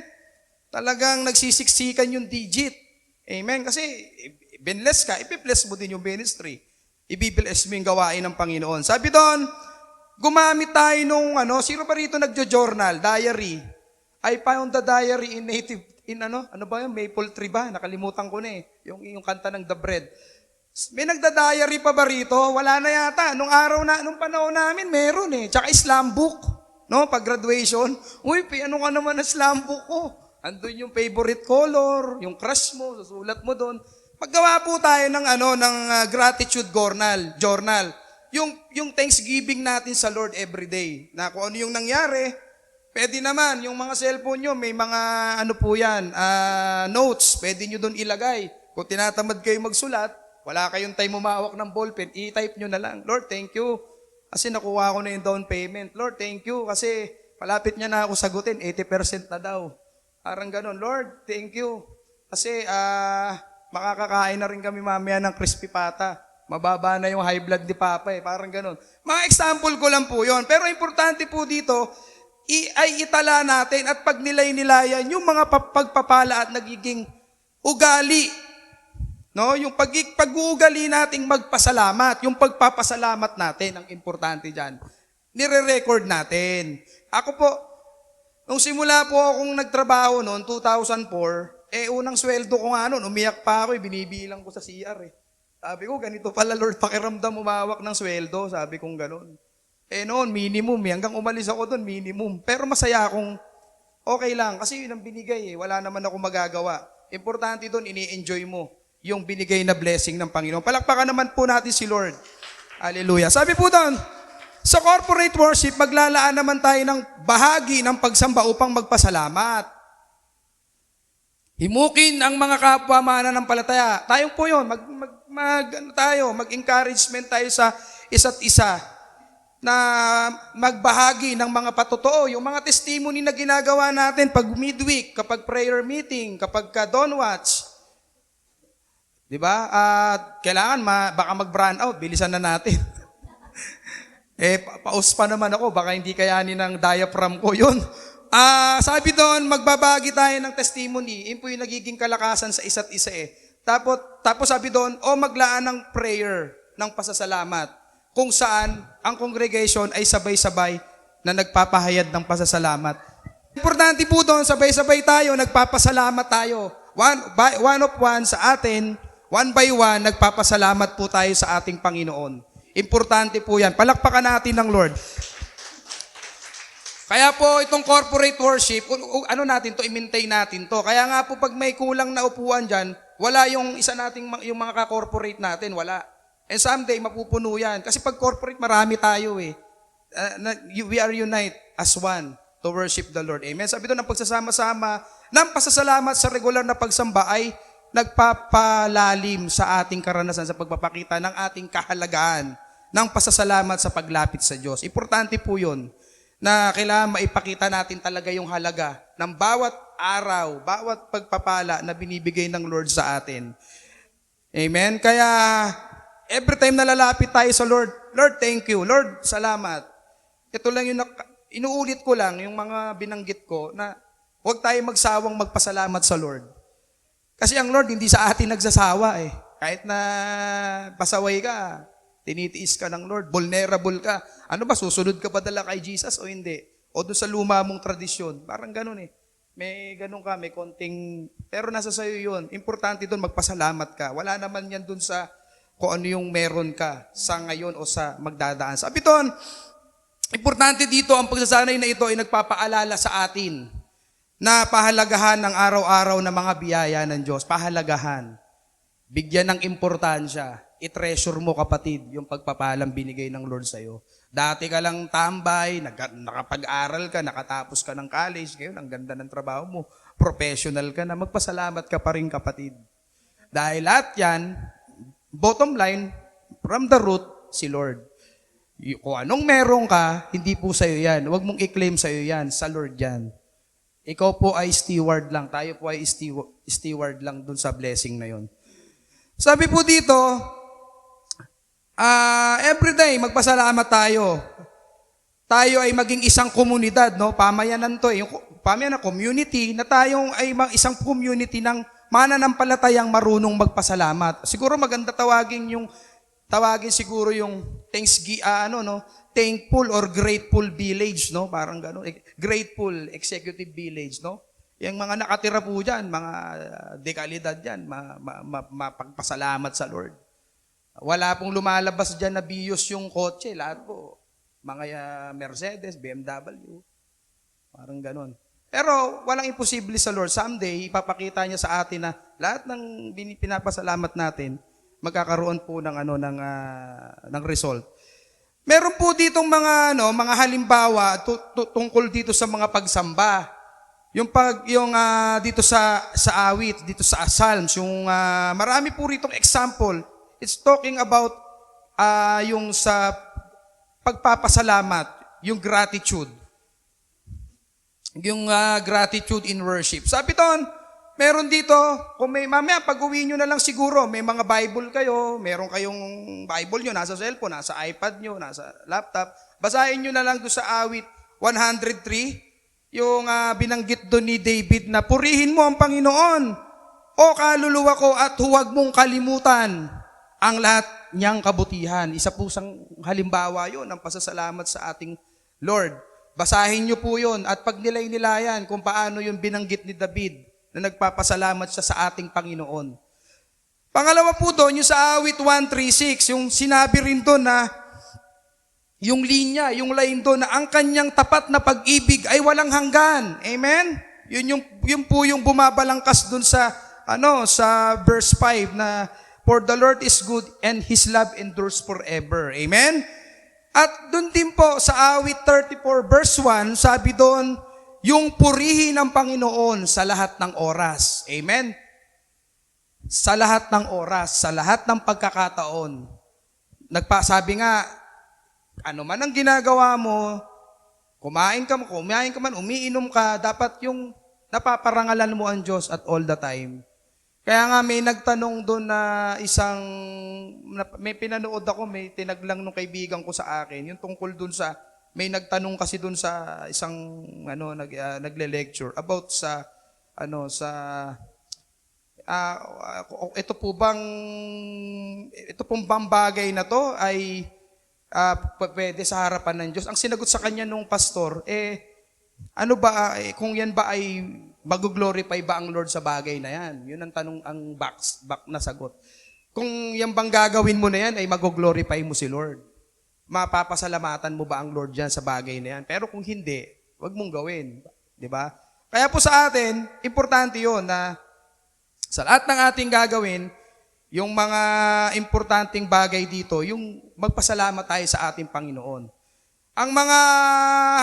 Talagang nagsisiksikan yung digit. Amen? Kasi, binless ka, ibe-bless mo din yung ministry. Ibe-bless mo yung gawain ng Panginoon. Sabi doon, gumamit tayo nung, sino ba rito nagjo-journal, diary? I found the diary ano ba yun? Maple tree ba? Nakalimutan ko na yung kanta ng The Bread. May nagda-diary pa ba rito? Wala na yata. Nung panahon namin, meron Tsaka slam book. No? Pag graduation, ano ka naman na slam book ko? Andun yung favorite color, yung crush mo, susulat mo doon. Paggawa po tayo ng gratitude journal. Yung thanksgiving natin sa Lord every day. Na kung ano yung nangyari, pwede naman, yung mga cellphone nyo, may mga notes, pwede nyo doon ilagay. Kung tinatamad kayo magsulat, wala kayong time umawak ng ballpen, i-type nyo na lang, Lord, thank you. Kasi nakuha ko na yung down payment. Lord, thank you. Kasi palapit niya na ako sagutin, 80% na daw. Parang ganun, Lord, thank you. Kasi makakakain na rin kami mamaya ng crispy pata. Mababa na yung high blood ni Papa Parang ganun. Mga example ko lang po yon. Pero importante po dito, ay itala natin at pag nilay-nilayan yung mga pagpapala at nagiging ugali. No? Yung pag-uugali nating magpasalamat, yung pagpapasalamat natin, ang importante dyan. Nire-record natin. Ako po, nung simula po akong nagtrabaho noon, 2004, unang sweldo ko nga noon, umiyak pa ako, binibilang ko sa CR Sabi ko, ganito pala Lord, pakiramdam umawak ng sweldo, sabi kong gano'n. Noon, minimum hanggang umalis ako doon, minimum. Pero masaya akong okay lang, kasi yun ang binigay wala naman ako magagawa. Importante doon, ini-enjoy mo yung binigay na blessing ng Panginoon. Palakpakan naman po natin si Lord. Hallelujah. Sabi po doon, sa corporate worship, maglalaan naman tayo ng bahagi ng pagsamba upang magpasalamat. Himukin ang mga kapwa mananampalataya. Tayong po yun, mag-encouragement tayo sa isa't isa na magbahagi ng mga patotoo. Yung mga testimony na ginagawa natin pag midweek, kapag prayer meeting, kapag dawn watch. Diba? Kailangan baka mag-brand out, bilisan na natin. Paus pa naman ako, baka hindi kayanin ng diaphragm ko yun. Sabi doon, magbabagi tayo ng testimony. Yun po yung nagiging kalakasan sa isa't isa Tapos sabi doon, maglaan ng prayer, ng pasasalamat, kung saan ang congregation ay sabay-sabay na nagpapahayag ng pasasalamat. Importante po doon, sabay-sabay tayo, nagpapasalamat tayo. One of one sa atin, one by one, nagpapasalamat po tayo sa ating Panginoon. Importante po yan. Palakpakan natin ng Lord. Kaya po itong corporate worship, ano natin to, i-maintain natin to. Kaya nga po pag may kulang na upuan dyan, wala yung isa nating, yung mga ka-corporate natin, wala. And someday, mapupuno yan. Kasi pag corporate, marami tayo eh. We are unite as one to worship the Lord. Amen. Sabi doon, ang pagsasama-sama, ng pasasalamat sa regular na pagsamba ay nagpapalalim sa ating karanasan sa pagpapakita ng ating kahalagahan ng pasasalamat sa paglapit sa Diyos. Importante po yun na kailangan maipakita natin talaga yung halaga ng bawat araw, bawat pagpapala na binibigay ng Lord sa atin. Amen? Kaya, every time na lalapit tayo sa Lord, Lord, thank you. Lord, salamat. Ito lang yung, inuulit ko lang yung mga binanggit ko na huwag tayo magsawang magpasalamat sa Lord. Kasi ang Lord, hindi sa atin nagsasawa eh. Kahit na pasaway ka, tinitiis ka ng Lord, vulnerable ka. Ano ba, susunod ka pa dala kay Jesus o hindi? O doon sa luma mong tradisyon. Parang ganun eh. May ganun ka, may konting, pero nasa sayo yun. Importante doon, magpasalamat ka. Wala naman yan doon sa kung ano yung meron ka sa ngayon o sa magdadaan. Sabi doon, importante dito, ang pagsasanay na ito ay nagpapaalala sa atin na pahalagahan ng araw-araw na mga biyaya ng Diyos. Pahalagahan. Bigyan ng importansya. I-treasure mo kapatid yung pagpapalang binigay ng Lord sa'yo. Dati ka lang tambay, nakapag-aral ka, nakatapos ka ng college, ngayon ang ganda ng trabaho mo, professional ka na, magpasalamat ka pa rin kapatid. Dahil lahat yan, bottom line, from the root, si Lord. Kung anong meron ka, hindi po sa'yo yan. Huwag mong i-claim sa'yo yan, sa Lord yan. Ikaw po ay steward lang, tayo po ay steward lang dun sa blessing na yon. Sabi po dito, everyday, magpasalamat tayo. Tayo ay maging isang komunidad, no? Pamayanan to, yung pamayanan community, na tayong ay isang community ng mananampalatayang marunong magpasalamat. Siguro maganda tawagin siguro yung thankful or grateful village, no? Parang gano'n. Grateful executive village, no? Yung mga nakatira po dyan, mga dekalidad dyan, mapagpasalamat sa Lord. Wala pong lumalabas dyan na bios yung kotse. Lahat po, mga Mercedes, BMW. Parang ganon. Pero walang imposible sa Lord. Someday, ipapakita niya sa atin na lahat ng pinapasalamat natin, magkakaroon po ng ng result. Meron po ditong mga halimbawa tungkol dito sa mga pagsamba. Dito sa awit, dito sa Psalms, marami po ritong example. It's talking about yung sa pagpapasalamat, yung gratitude. Yung gratitude in worship. Sabi doon, meron dito, kung mamaya pag-uwi nyo na lang siguro, may mga Bible kayo, meron kayong Bible nyo, nasa cellphone, nasa iPad nyo, nasa laptop, basahin nyo na lang doon sa awit 103, yung binanggit doon ni David na purihin mo ang Panginoon, o kaluluwa ko, at huwag mong kalimutan ang lahat niyang kabutihan. Isa po sang halimbawa yun ng pasasalamat sa ating Lord. Basahin niyo po yun at pag nilay-nilayan kung paano yung binanggit ni David na nagpapasalamat siya sa ating Panginoon. Pangalawa po doon, yung sa awit 136, yung sinabi rin doon na yung linya, yung line doon na ang kanyang tapat na pag-ibig ay walang hanggan. Amen? Yun po yung bumabalangkas doon sa verse 5 na for the Lord is good and His love endures forever. Amen? At doon din po sa awit 34 verse 1, sabi doon, yung purihin ng Panginoon sa lahat ng oras. Amen? Sa lahat ng oras, sa lahat ng pagkakataon. Sabi nga, ano man ang ginagawa mo, kumain ka man, umiinom ka, dapat yung napaparangalan mo ang Diyos at all the time. Kaya nga may nagtanong doon na may pinanood ako, may tinaglang nung kaibigan ko sa akin, yung tungkol doon may nagtanong kasi doon sa isang, nagle-lecture about ito pong bang bagay na to ay pwede sa harapan ng Diyos. Ang sinagot sa kanya nung pastor, kung yan ba ay Mag-glorify ba ang Lord sa bagay na yan? Yun ang tanong, ang back na sagot. Kung yan bang gagawin mo na yan, ay mag-glorify mo si Lord. Mapapasalamatan mo ba ang Lord dyan sa bagay na yan? Pero kung hindi, wag mong gawin. Di ba? Kaya po sa atin, importante yun na sa lahat ng ating gagawin, yung mga importanteng bagay dito, yung magpasalamat tayo sa ating Panginoon. Ang mga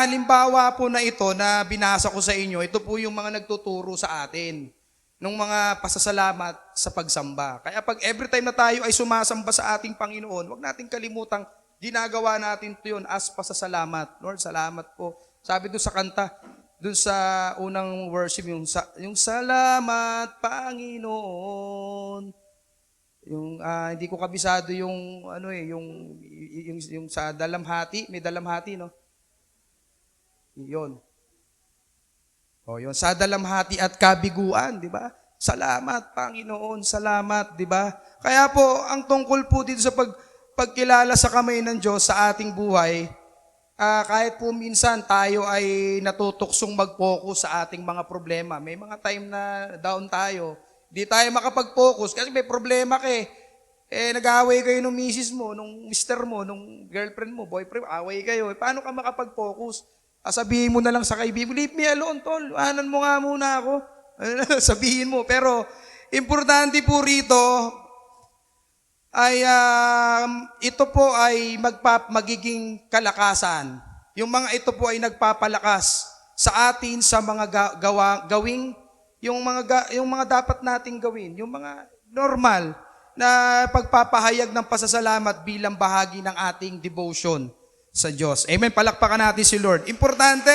halimbawa po na ito na binasa ko sa inyo, ito po yung mga nagtuturo sa atin ng mga pasasalamat sa pagsamba. Kaya pag every time na tayo ay sumasamba sa ating Panginoon, huwag nating kalimutang ginagawa natin ito yun as pasasalamat. Lord, salamat po. Sabi doon sa kanta, doon sa unang worship, yung salamat Panginoon. Hindi ko kabisado yung yung sa dalamhati, may dalamhati, no? Yun. Yun sa dalamhati at kabiguan, di ba? Salamat Panginoon, salamat, di ba? Kaya po ang tungkol po dito sa pagkilala sa kamay ng Diyos sa ating buhay, kahit po minsan tayo ay natutuksong mag-focus sa ating mga problema. May mga time na down tayo. Di tayo makapag-focus kasi may problema ka eh. Nag-aaway kayo nung misis mo, nung mister mo, nung girlfriend mo, boyfriend, away kayo. Paano ka makapag-focus? Sabihin mo na lang sa kaibigan, leave me alone, tol. Anan mo nga muna ako. Sabihin mo. Pero, importante po rito, ay ito po ay magiging kalakasan. Yung mga ito po ay nagpapalakas sa atin sa mga gawing yung mga dapat nating gawin, yung mga normal na pagpapahayag ng pasasalamat bilang bahagi ng ating devotion sa Diyos. Amen. Palakpakan natin si Lord. Importante,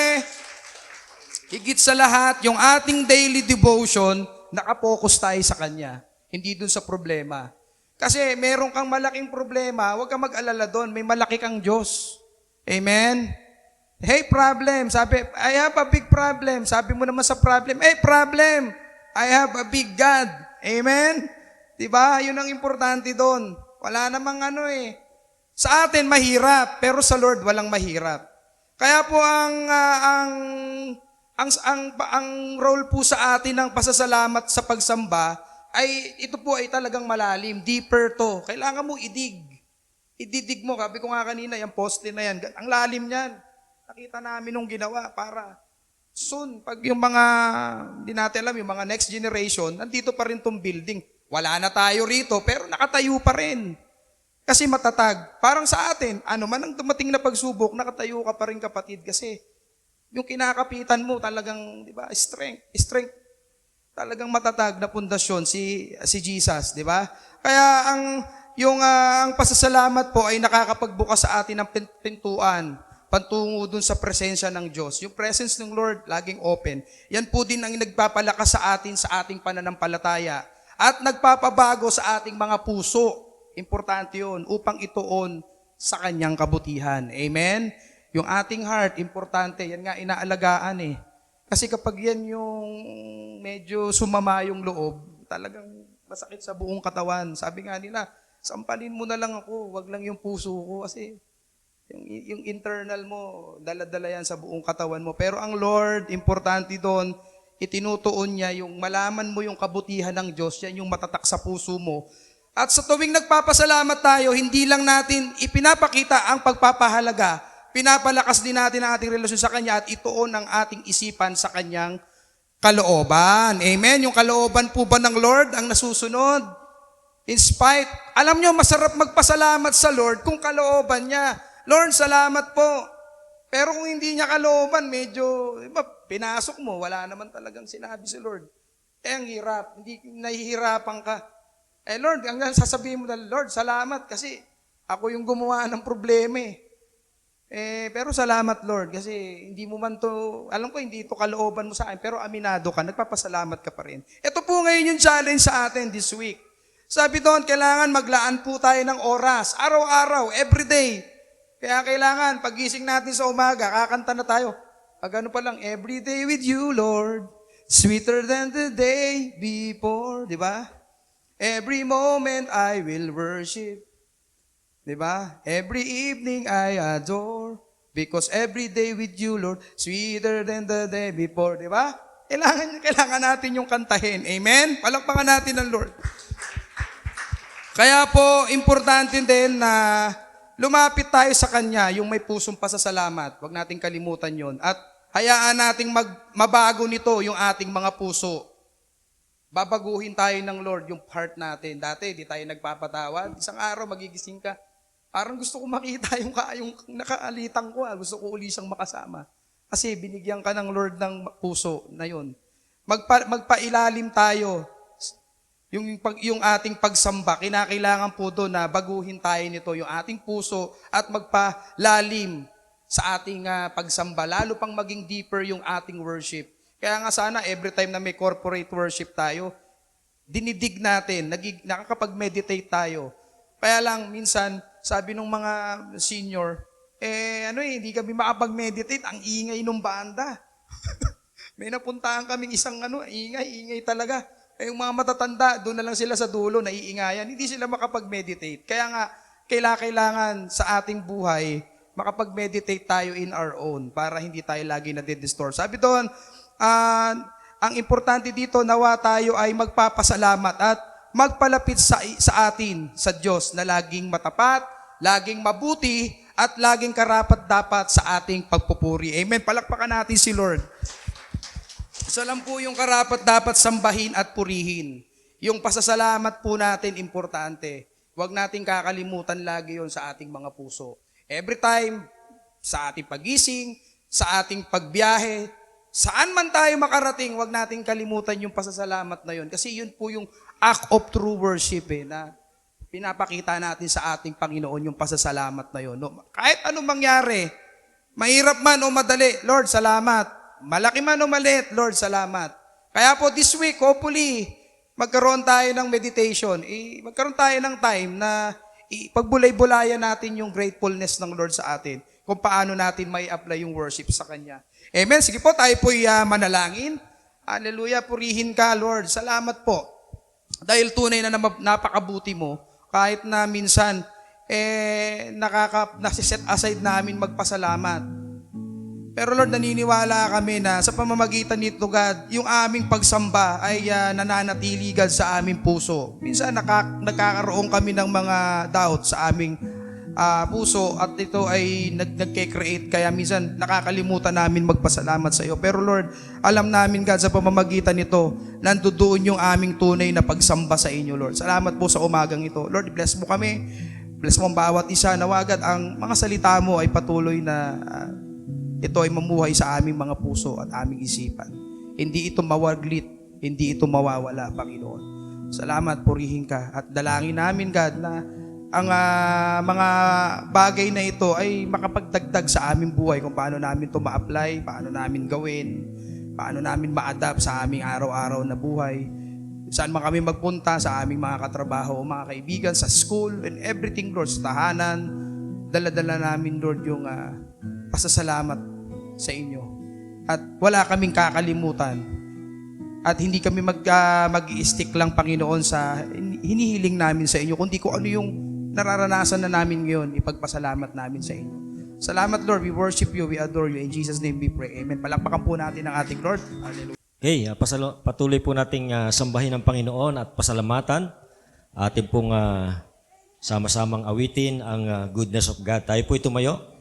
higit sa lahat, yung ating daily devotion, nakapokus tayo sa Kanya. Hindi dun sa problema. Kasi meron kang malaking problema, huwag kang mag-alala doon. May malaki kang Diyos. Amen. Hey, problem. Sabi, I have a big problem. Sabi mo naman sa problem, hey, problem. I have a big God. Amen? Diba? Yun ang importante doon. Wala namang Sa atin, mahirap. Pero sa Lord, walang mahirap. Kaya po ang role po sa atin ng pasasalamat sa pagsamba ay ito po ay talagang malalim. Deeper to. Kailangan mo idig. Ididig mo. Sabi ko nga kanina, yung poste na yan. Ang lalim niyan. Nakita namin nung ginawa para soon, pag yung mga, hindi natin alam, yung mga next generation, nandito pa rin tong building. Wala na tayo rito, pero nakatayo pa rin. Kasi matatag. Parang sa atin, ano man ang dumating na pagsubok, nakatayo ka pa rin kapatid. Kasi yung kinakapitan mo talagang, di ba, strength. Talagang matatag na pundasyon si Jesus, di ba? Kaya ang pasasalamat po ay nakakapagbukas sa atin ng pintuan patungo dun sa presensya ng Diyos. Yung presence ng Lord, laging open. Yan po din ang nagpapalakas sa atin sa ating pananampalataya. At nagpapabago sa ating mga puso. Importante yun, upang ituon sa Kanyang kabutihan. Amen? Yung ating heart, importante. Yan nga, inaalagaan eh. Kasi kapag yan yung medyo sumama yung loob, talagang masakit sa buong katawan. Sabi nga nila, sampalin mo na lang ako, wag lang yung puso ko. Kasi yung internal mo, dala-dala yan sa buong katawan mo. Pero ang Lord, importante doon, itinutuon niya yung malaman mo yung kabutihan ng Diyos, yan yung matatak sa puso mo. At sa tuwing nagpapasalamat tayo, hindi lang natin ipinapakita ang pagpapahalaga, pinapalakas din natin ang ating relasyon sa Kanya at ituon ang ating isipan sa Kanyang kalooban. Amen? Yung kalooban po ba ng Lord ang nasusunod? In spite, alam nyo, masarap magpasalamat sa Lord kung kalooban niya. Lord, salamat po. Pero kung hindi niya kalooban, medyo, pinasok mo, wala naman talagang sinabi si Lord. Ang hirap, hindi nahihirapan ka. Lord, hanggang sasabihin mo na, Lord, salamat kasi ako yung gumawa ng problema eh. Pero salamat, Lord, kasi hindi mo man to, alam ko hindi ito kalooban mo sa akin, pero aminado ka, nagpapasalamat ka pa rin. Ito po ngayon yung challenge sa atin this week. Sabi doon, kailangan maglaan po tayo ng oras, araw-araw, everyday. Kaya kailangan, pagising natin sa umaga, kakanta na tayo. Pag ano pa lang, every day with you, Lord, sweeter than the day before, di ba? Every moment I will worship, di ba? Every evening I adore, because every day with you, Lord, sweeter than the day before, di ba? Kailangan natin yung kantahin. Amen? Palakpakan natin ang Lord. Kaya po, importante din na lumapit tayo sa Kanya, yung may pusong pasasalamat. Huwag nating kalimutan yon. At hayaan nating mabago nito yung ating mga puso. Babaguhin tayo ng Lord yung heart natin. Dati, di tayo nagpapatawad. Isang araw, magigising ka. Parang gusto ko makita yung nakaalitang ko. Gusto ko uli siyang makasama. Kasi binigyan ka ng Lord ng puso na yun. Magpailalim tayo. Yung ating pagsamba, kinakailangan po doon na baguhin tayo nito, yung ating puso at magpalalim sa ating pagsamba. Lalo pang maging deeper yung ating worship. Kaya nga sana every time na may corporate worship tayo, dinidig natin, nakakapag-meditate tayo. Kaya lang minsan, sabi ng mga senior, hindi kami makapag-meditate, ang ingay ng banda. May napuntahan kaming isang ingay talaga. Yung mga matatanda, doon na lang sila sa dulo, naiingayan. Hindi sila makapag-meditate. Kaya nga, kailangan sa ating buhay, makapag-meditate tayo in our own para hindi tayo lagi na-distort. Sabi doon, ang importante dito, nawa tayo ay magpapasalamat at magpalapit sa atin, sa Diyos, na laging matapat, laging mabuti, at laging karapat-dapat sa ating pagpupuri. Amen. Palakpakan natin si Lord. Isa lang po yung karapat-dapat sambahin at purihin. Yung pasasalamat po natin, importante. Huwag nating kakalimutan lagi yon sa ating mga puso. Every time, sa ating pagising, sa ating pagbiyahe, saan man tayo makarating, huwag nating kalimutan yung pasasalamat na yon. Kasi yun po yung act of true worship na pinapakita natin sa ating Panginoon yung pasasalamat na yon. No? Kahit anong mangyari, mahirap man o madali, Lord, salamat. Malaki man o maliit, Lord, salamat. Kaya po this week, hopefully, magkaroon tayo ng meditation. Magkaroon tayo ng time na pagbulay-bulayan natin yung gratefulness ng Lord sa atin. Kung paano natin may apply yung worship sa Kanya. Amen. Sige po, tayo po'y manalangin. Hallelujah, purihin ka, Lord. Salamat po. Dahil tunay na napakabuti mo, kahit na minsan, nasiset aside namin magpasalamat. Pero Lord, naniniwala kami na sa pamamagitan nito, God, yung aming pagsamba ay nananatili, God, sa aming puso. Minsan nagkakaroon kami ng mga doubt sa aming puso at ito ay nagke-create. Kaya minsan nakakalimutan namin magpasalamat sa iyo. Pero Lord, alam namin, God, sa pamamagitan nito, nandoon yung aming tunay na pagsamba sa inyo, Lord. Salamat po sa umagang ito. Lord, bless mo kami. Bless mo ang bawat isa. Nawagad ang mga salita mo ay patuloy na ito ay mamuhay sa aming mga puso at aming isipan. Hindi ito mawaglit, hindi ito mawawala, Panginoon. Salamat, purihin ka. At dalangin namin, God, na ang mga bagay na ito ay makapagdagdag sa aming buhay kung paano namin ito ma-apply, paano namin gawin, paano namin ma-adapt sa aming araw-araw na buhay. Saan man kami magpunta, sa aming mga katrabaho, mga kaibigan, sa school, and everything, Lord, sa tahanan, dala-dala namin, Lord, yung pasasalamat sa inyo. At wala kaming kakalimutan. At hindi kami mag-i-stick lang, Panginoon, sa hinihiling namin sa inyo, kundi kung ano yung nararanasan na namin ngayon, ipagpasalamat namin sa inyo. Salamat, Lord. We worship you. We adore you. In Jesus' name we pray. Amen. Palakpakan po natin ang ating Lord. Hallelujah. Okay, patuloy po nating sambahin ang Panginoon at pasalamatan. Atin pong sama-samang awitin ang goodness of God. Tayo po tumayo.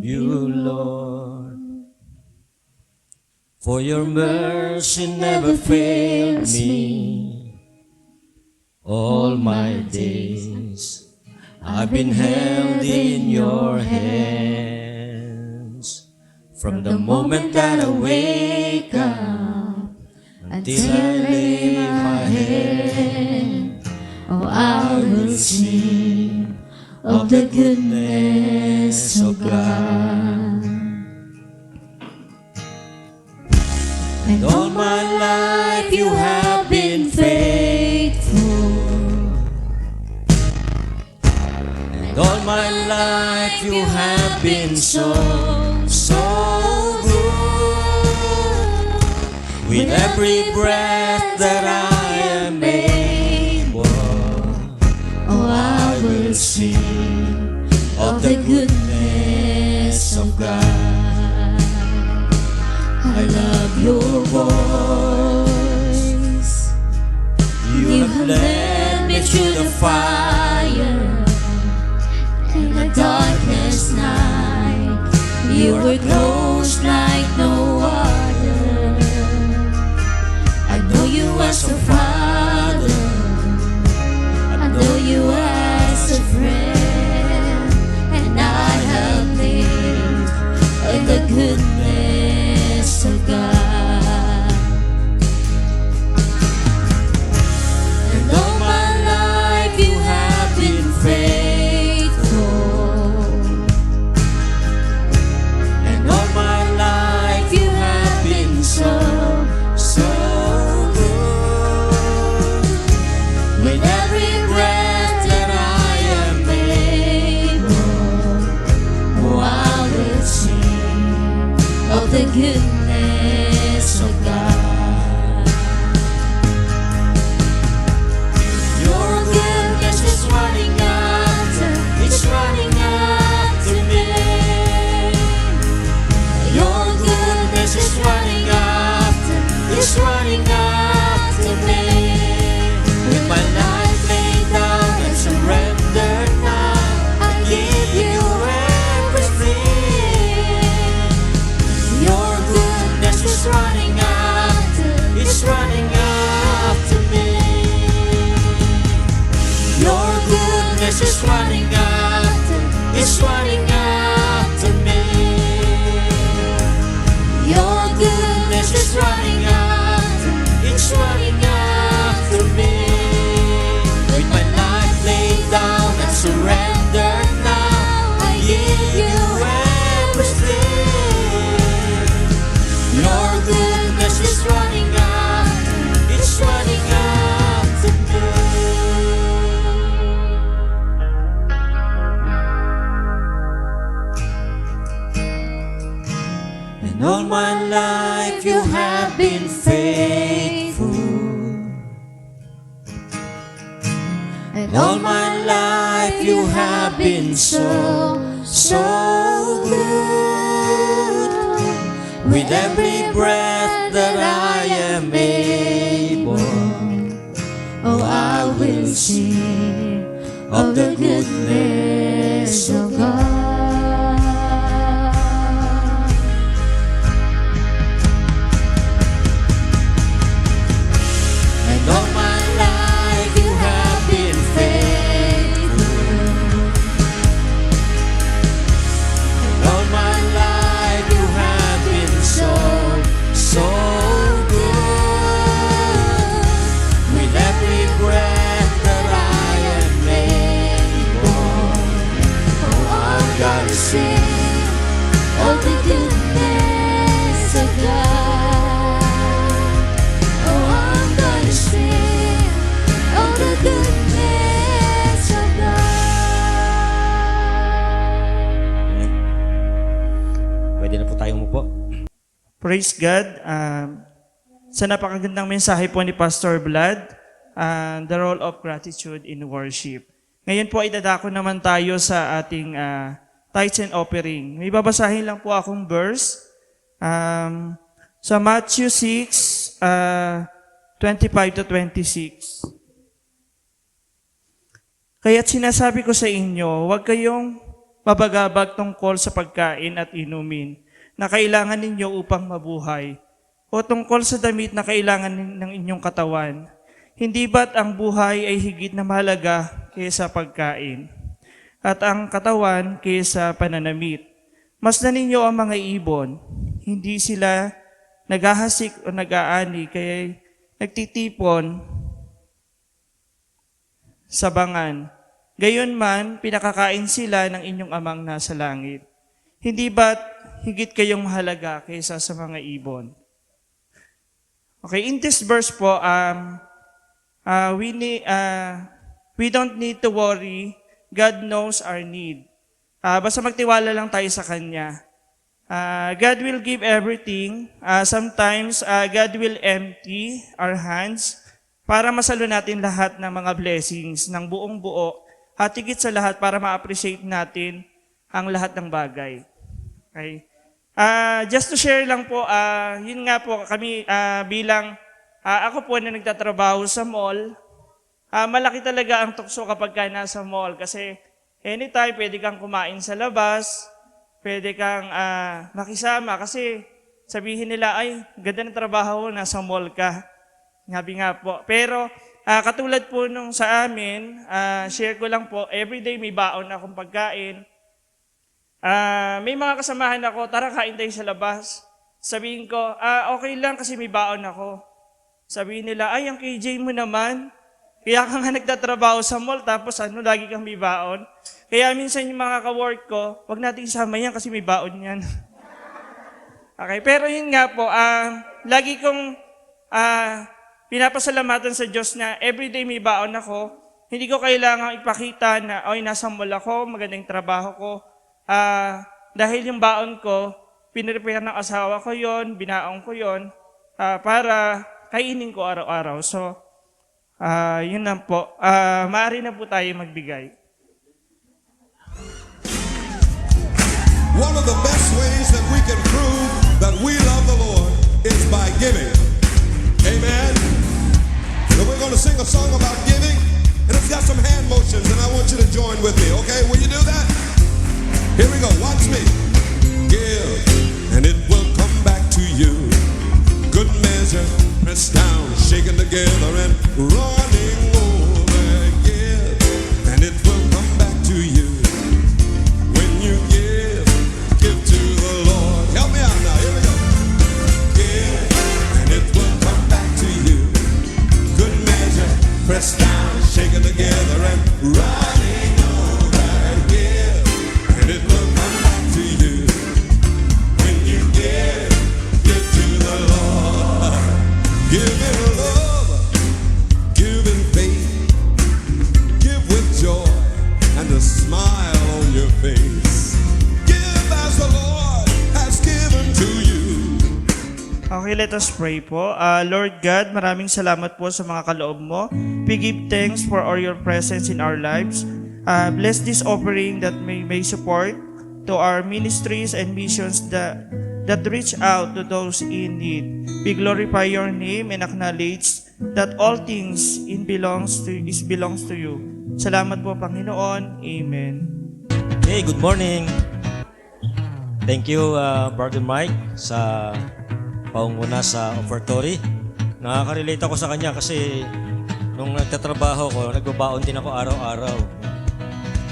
love you, Lord. For your mercy never failed me. All my days I've been held in your hands. From the moment that I wake up until I lay my head, oh, I will sing of the goodness of God. And all my life you have been faithful. And all my life you have been so good. With every breath that I am able, oh, I will sing of the goodness of God. I love your voice. You have led me through the fire in the darkest night. You were close like no other. I know you as a father. I know you as a friend. And I have lived in the goodness of God. And all my life you have been faithful. And all my life you have been so good. With every breath that I am able, oh, I will sing of the goodness of God. Your goodness is running after, it's running after me. Your goodness is running after, it's running after me. With my life laid down and surrendered now, I give you everything. Your goodness is running after, it's running after me. Your goodness is running after, it's running after me. Your goodness is running after, it's running after me. With my life laid down and surrendered now, I give you everything. Your goodness is running after, it's running after me. And all my life you have been faithful. And all my life you have been so good. With every breath that I am able, oh, I will sing of the goodness of God. And all my life you have been faithful. And all my life you have been so good. With every breath that I am able, oh, I've got to sing of the goodness of God. Oh, I'm gonna sing of the goodness of God. Pwede na po tayong umupo. Praise God. Sa napakagandang mensahe po ni Pastor Vlad, the role of gratitude in worship. Ngayon po ay dadako naman tayo sa ating tithes and offering. May babasahin lang po akong verse. Sa Matthew 6, 25 to 26. Kaya't sinasabi ko sa inyo, huwag kayong mabagabag tungkol sa pagkain at inumin na kailangan ninyo upang mabuhay, o tungkol sa damit na kailangan ng inyong katawan? Hindi ba't ang buhay ay higit na mahalaga kaysa pagkain, at ang katawan kaysa pananamit? Masdan ninyo ang mga ibon, hindi sila naghahasik o nag-aani, kaya nagtitipon sa bangan. Gayon man, pinakakain sila ng inyong amang nasa langit. Hindi ba't higit kayong mahalaga kaysa sa mga ibon? Okay, in this verse po, we don't need to worry. God knows our need. Basta magtiwala lang tayo sa Kanya. God will give everything. Sometimes, God will empty our hands para masalo natin lahat ng mga blessings ng buong buo, at higit sa lahat para ma-appreciate natin ang lahat ng bagay. Okay? Just to share lang po, yun nga po kami ako po na nagtatrabaho sa mall, malaki talaga ang tukso kapag ka nasa mall kasi anytime pwede kang kumain sa labas, pwede kang makisama kasi sabihin nila, ay, ganda ng trabaho, nasa mall ka. Sabi nga po. Pero katulad po nung sa amin, share ko lang po, everyday may baon akong pagkain. May mga kasamahan ako, tara kain tayo sa labas. Sabihin ko, okay lang kasi may baon ako. Sabihin nila, ay, ang KJ mo naman. Kaya ka nga nagtatrabaho sa mall, tapos lagi kang may baon. Kaya minsan yung mga ka-work ko, wag natin isama yan kasi may baon yan. Okay, pero yun nga po, lagi kong pinapasalamatan sa Diyos na everyday may baon ako. Hindi ko kailangang ipakita na, oy, nasa mall ako, magandang trabaho ko. Dahil yung baon ko, pinrepare ng asawa ko yon, binaon ko yon, para kainin ko araw-araw. So, yun lang po. Maaari na po tayo magbigay. One of the best ways that we can prove that we love the Lord is by giving. Amen. So we're going to sing a song about giving, and it's got some hand motions, and I want you to join with me, okay? Will you do that? Here we go. Watch me. Give, and it will come back to you. Good measure, pressed down, shaken together, and running over. Give, and it will come back to you. When you give to the Lord. Help me out now. Here we go. Give, and it will come back to you. Good measure, pressed down, shaken together, and running over. Give, and it will come back to you. When you give to the Lord. Give in love, give in faith, give with joy and a smile on your face. Give as the Lord has given to you. Okay, let us pray po. Lord God, maraming salamat po sa mga kaloob mo. We give thanks for all your presence in our lives. Bless this offering that may support to our ministries and missions that reach out to those in need. We glorify your name and acknowledge that all things belongs to you. Salamat po, Panginoon. Amen. Hey, good morning. Thank you, Brother Mike, sa paunguna sa offertory. Nakaka-relate ako sa kanya kasi nung nagtatrabaho ko, nagbabaon din ako araw-araw.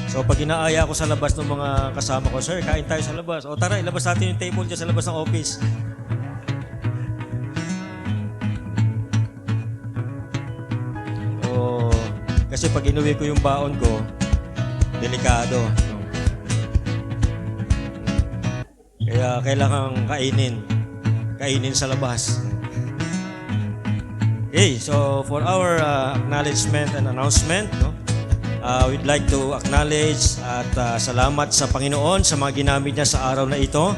So pag inaaya ako sa labas ng mga kasama ko, sir, kain tayo sa labas. O tara, ilabas natin yung table dyan sa labas ng office. O, kasi pag inuwi ko yung baon ko, delikado. No? Kaya kailangan kainin sa labas. Okay, so for our acknowledgement and announcement, no? We'd like to acknowledge at salamat sa Panginoon sa mga ginamit niya sa araw na ito.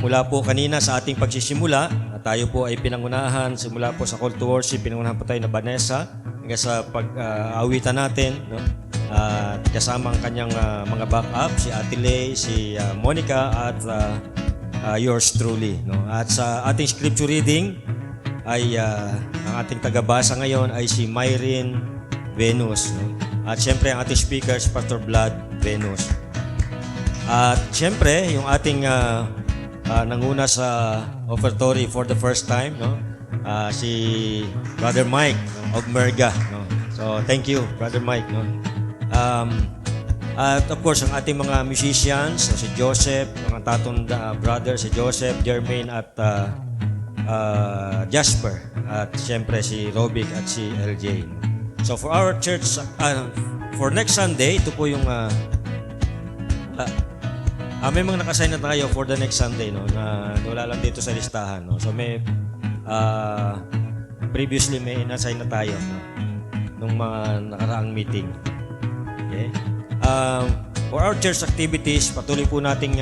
Mula po kanina sa ating pagsisimula, tayo po ay pinangunahan, simula po sa call to worship, pinangunahan po tayo na Vanessa hanggang sa pag-awitan natin, no? Kasama ang kanyang mga backup, si Ate Lay, si Monica at yours truly. No? At sa ating scripture reading, ay ang ating tagabasa ngayon ay si Myrene Venus. No? At siyempre ang ating speaker si Pastor Vlad Venus. At siyempre, yung ating nanguna sa offertory for the first time, no? Si Brother Mike of Merga. No? So, thank you, Brother Mike. No? At of course, ang ating mga musicians, si Joseph, mga tatong brother, si Joseph, Jermaine at Jasper. At siyempre si Robic at si LJ. So for our church, for next Sunday, ito po yung may mga nakasign na tayo for the next Sunday, no, na wala lang dito sa listahan, no. So may previously may na-sign na tayo, no, nung mga nakaraang meeting. Okay? For our church activities, patuloy po nating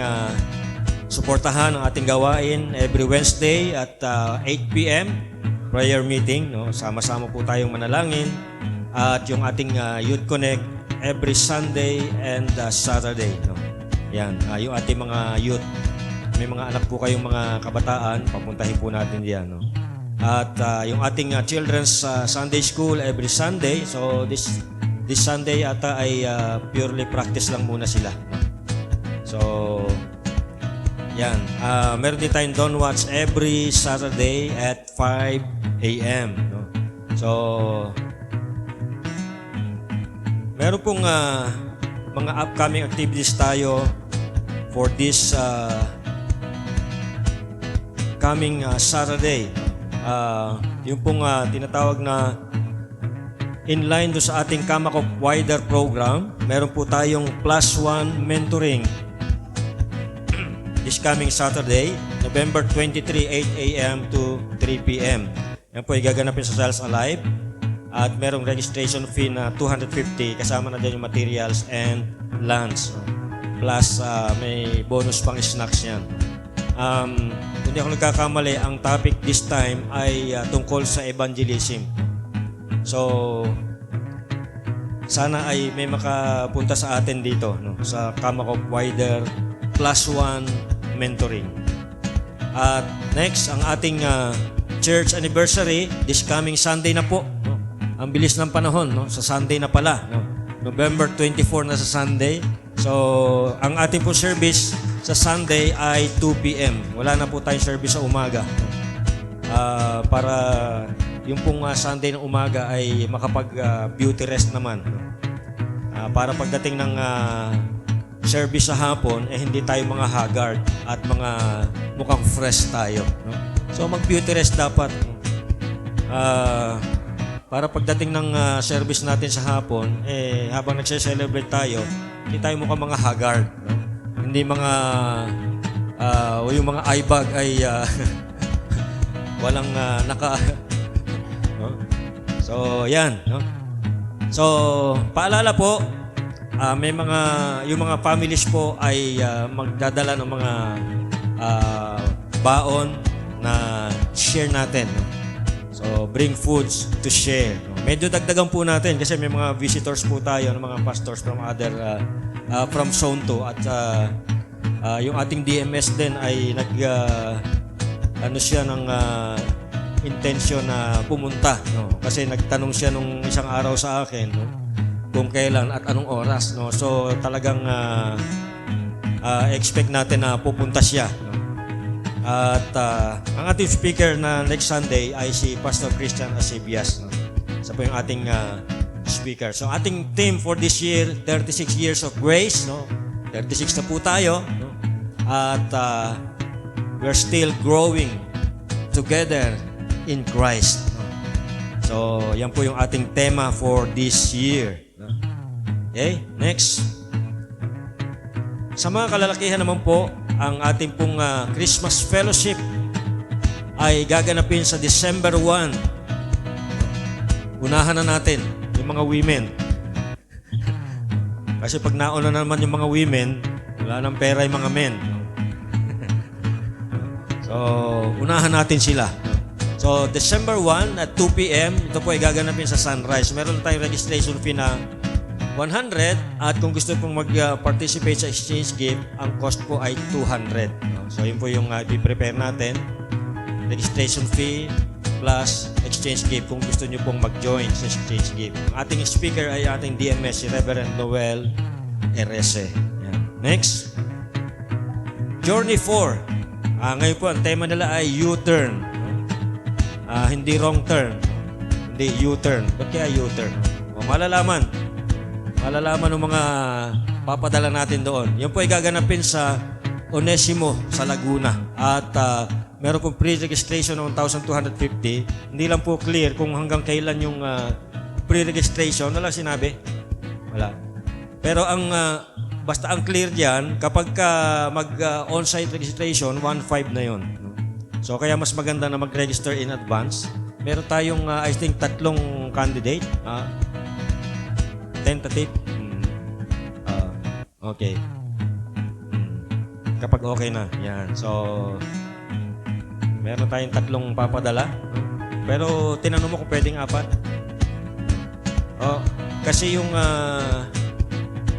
suportahan ang ating gawain every Wednesday at 8 p.m. prayer meeting, no. Sama-sama po tayong manalangin at yung ating Youth Connect every Sunday and Saturday, no. Yan, yung ating mga youth, may mga anak po kayong mga kabataan, papuntahin po natin diyan, no. At yung ating children's Sunday school every Sunday. So this Sunday ata ay purely practice lang muna sila, no? So yan, meron din tayong Dawn Watch every Saturday at 5 a.m. no? So meron pong mga upcoming activities tayo for this coming Saturday. Yung pong tinatawag na inline do sa ating Kamakop Wider program, meron po tayong +1 mentoring this coming Saturday, November 23, 8 a.m. to 3 p.m. Yan po ay gaganapin sa Sales Alive. At merong registration fee na 250, kasama na dyan yung materials and lunch. Plus, may bonus pang snacks yan. Kung di ako nagkakamali, ang topic this time ay tungkol sa evangelism. So, sana ay may makapunta sa atin dito, no, sa Kamakop Wider +1 mentoring. At next, ang ating church anniversary this coming Sunday na po. No? Ang bilis ng panahon, no? Sa Sunday na pala, no? November 24 na sa Sunday. So, ang ating po service sa Sunday ay 2 p.m. Wala na po tayong service sa umaga. No? Para yung pong Sunday ng umaga ay makapag beauty rest naman. No? Para pagdating ng service sa hapon, hindi tayo mga haggard at mga mukhang fresh tayo. No? So mag-beauty rest dapat. Para pagdating ng service natin sa hapon, habang nagse-celebrate tayo, hindi tayo mukhang mga haggard. No? Hindi mga, yung mga eye bag ay walang naka... no? So yan. No? So paalala po, may mga yung mga families po ay magdadala ng mga baon na share natin, no? So bring foods to share, no? Medyo dagdagan po natin kasi may mga visitors po tayo ng mga pastors from other from Zone 2 at yung ating DMS din ay ano siya ng intention na pumunta, no? Kasi nagtanong siya nung isang araw sa akin, no? Kung kailan at anong oras, no? So talagang expect natin na pupunta siya, no? At ang ating speaker na next Sunday ay si Pastor Christian Acebias, no? Isa po yung ating speaker. So ating theme for this year, 36 years of grace, no? 36 na po tayo, no? At we're still growing together in Christ, no? So yan po yung ating tema for this year. Okay, next. Sa mga kalalakihan naman po, ang ating pong Christmas Fellowship ay gaganapin sa December 1. Unahan na natin yung mga women. Kasi pag nauna naman yung mga women, wala nang pera yung mga men. So, unahan natin sila. So, December 1 at 2 p.m., ito po ay gaganapin sa Sunrise. Meron tayong registration fee na 100 at kung gusto pong mag-participate sa exchange gift, ang cost po ay 200. No? So yun po yung i-prepare natin. Registration fee plus exchange gift kung gusto nyo pong mag-join sa exchange gift. Ang ating speaker ay ating DMS, si Reverend Noel Erese. Yan. Next. Journey 4. Ngayon po, ang tema nila ay U-turn. Hindi wrong turn. Hindi U-turn. Ba't kaya U-turn? Malalaman ng mga papadala natin doon. Yan po ay gaganapin sa Onesimo sa Laguna. At meron pong pre-registration ng 1,250. Hindi lang po clear kung hanggang kailan yung pre-registration. Wala sinabi? Wala. Pero basta ang clear diyan, kapag mag-on-site registration, 1,500 na yon. So kaya mas maganda na mag-register in advance. Meron tayong, I think, 3 candidate. Tentative. Okay. Kapag okay na, yan. So, meron tayong 3 papadala. Pero tinanong mo kung pwedeng 4. Kasi yung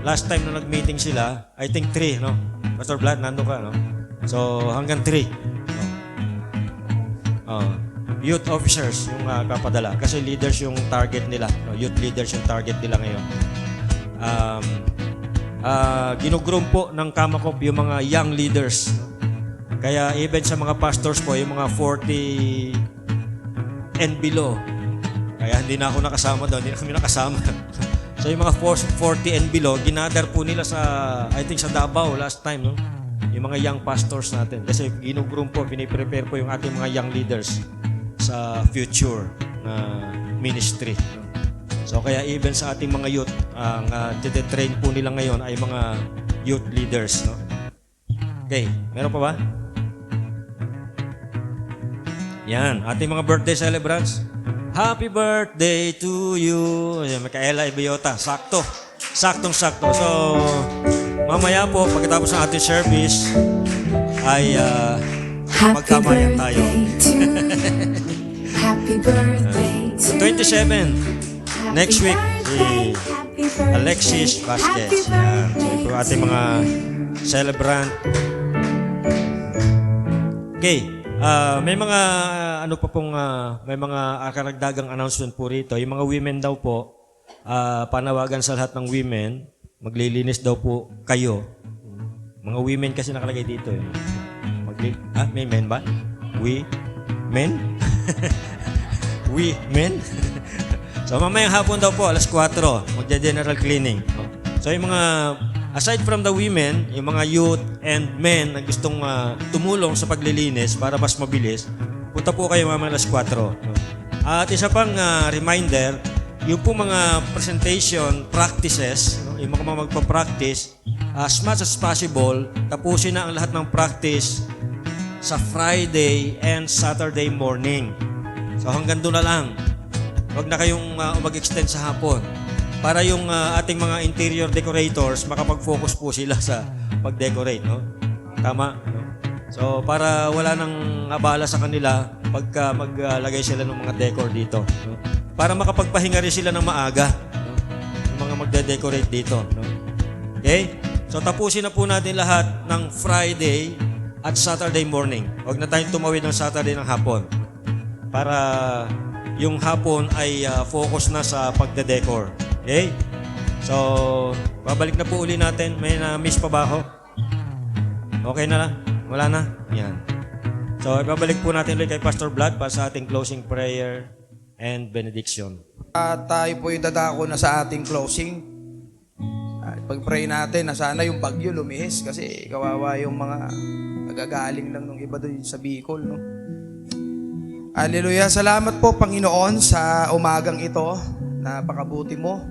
last time na nag-meeting sila, I think 3, no? Pastor Vlad, nando ka, no? So, hanggang 3. Youth officers yung kapadala. Kasi leaders yung target nila. No? Youth leaders yung target nila ngayon. Ginugroom po ng Kamakop yung mga young leaders. Kaya even sa mga pastors po, yung mga 40 and below. Kaya hindi na ako nakasama doon, hindi na kami nakasama. So yung mga 40 and below, ginadar po nila sa, I think sa Davao last time, no? Yung mga young pastors natin. Kasi ginugroom po, piniprepare po yung ating mga young leaders sa future na ministry. So kaya even sa ating mga youth, ang train po nila ngayon ay mga youth leaders. No? Okay, meron pa ba? Yan, ating mga birthday celebrants. Happy birthday to you. Ayan, Micaela Ibiota. Sakto. Saktong-sakto. So, mamaya po, pagkatapos ng ating service, ay magkamayan tayo. Happy birthday to 27. Next week, si Alexis Vasquez. Yan. So, ito ating mga celebrant. Okay. May mga may mga karagdagang announcement po rito. Yung mga women daw po, panawagan sa lahat ng women, maglilinis daw po kayo. Mga women kasi nakalagay dito. May men ba? We men? We men? So mamayang hapon daw po, alas 4, magja-general cleaning. So yung mga aside from the women, yung mga youth and men na gustong tumulong sa paglilinis para mas mabilis, punta po kayo mamaya alas 4. At isa pang reminder, yung po mga presentation practices, yung mga magpa-practice, as much as possible, tapusin na ang lahat ng practice sa Friday and Saturday morning. So hanggang doon na lang. Huwag na kayong mag-extend sa hapon. Para yung ating mga interior decorators, makapag-focus po sila sa pag-decorate, no? Tama, no? So, para wala nang abala sa kanila pagka maglagay sila ng mga decor dito, no? Para makapagpahinga rin sila ng maaga, no? Yung mga magde-decorate dito, no? Okay? So, tapusin na po natin lahat ng Friday at Saturday morning. Huwag na tayong tumawid ng Saturday ng hapon. Para yung hapon ay focus na sa pagde-decor. Okay? So, babalik na po uli natin. May na-miss pa ba ako? Okay na lang? Wala na? Yan. So, babalik po natin ulit kay Pastor Vlad para sa ating closing prayer and benediction. Tayo po yung dadako na sa ating closing. Pag-pray natin na sana yung bagyo lumihis kasi kawawa yung mga nagagaling lang ng iba doon sa Bicol, no? Hallelujah. Salamat po, Panginoon, sa umagang ito. Napakabuti mo.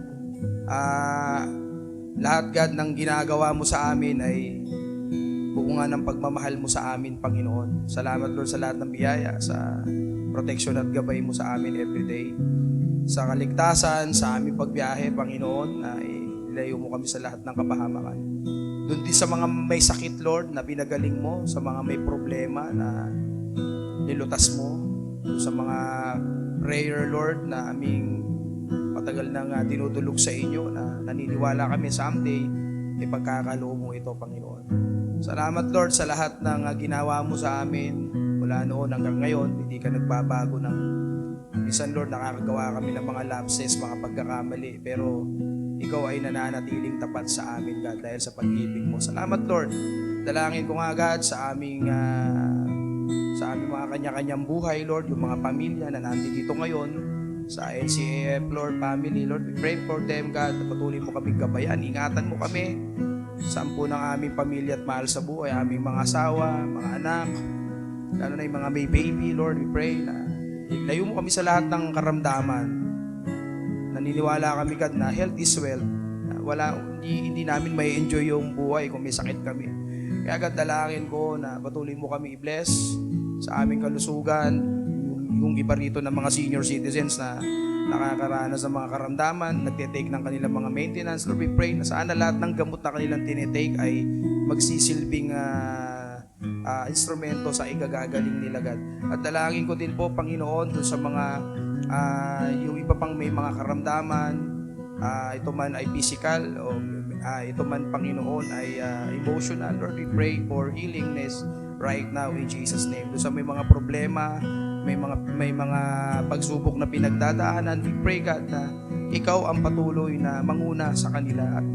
Lahat, God, ng ginagawa mo sa amin ay bunga ng pagmamahal mo sa amin, Panginoon. Salamat, Lord, sa lahat ng biyaya, sa protection at gabay mo sa amin everyday. Sa kaligtasan, sa aming pagbiyahe, Panginoon, na ilayo mo kami sa lahat ng kapahamakan. Doon din sa mga may sakit, Lord, na binagaling mo, sa mga may problema na nilutas mo, sa mga prayer, Lord, na aming matagal nang dinudulog sa inyo, na naniniwala kami someday may pagkakaloob mo ito, Panginoon. Salamat, Lord, sa lahat ng ginawa mo sa amin mula noon hanggang ngayon. Hindi ka nagbabago ng minsan, Lord, nakakagawa kami ng mga lapses, mga pagkakamali, pero ikaw ay nananatiling tapat sa amin, God, dahil sa pag-ibig mo. Salamat, Lord. Dalangin ko nga, God, sa aming mga kanya-kanyang buhay, Lord, yung mga pamilya na nandito ngayon, sa NCAF, Lord, family, Lord, we pray for them, God, na patuloy mo kaming gabayan, ingatan mo kami, sampu ng aming pamilya at mahal sa buhay, aming mga asawa, mga anak, lalo na yung mga may baby, Lord, we pray na layo mo kami sa lahat ng karamdaman. Naniniwala kami, God, na health is wealth. Hindi namin may enjoy yung buhay kung may sakit kami. Kaya, God, dalangin ko na patuloy mo kami i-bless sa aming kalusugan, yung iba rito ng mga senior citizens na nakakaranas ng mga karamdaman, nagtitake ng kanilang mga maintenance. Lord, we pray na sana lahat ng gamot na kanilang tinitake ay magsisilbing instrumento sa igagagaling nila, God. At dalangin ko din po, Panginoon, dun sa mga yung iba pang may mga karamdaman, ito man ay physical o ito man, Panginoon, ay emotional. Lord, we pray for healingness right now in Jesus' name. Dun sa may mga problema, may mga pagsubok na pinagdadaanan, we pray, God, na ikaw ang patuloy na manguna sa kanila. At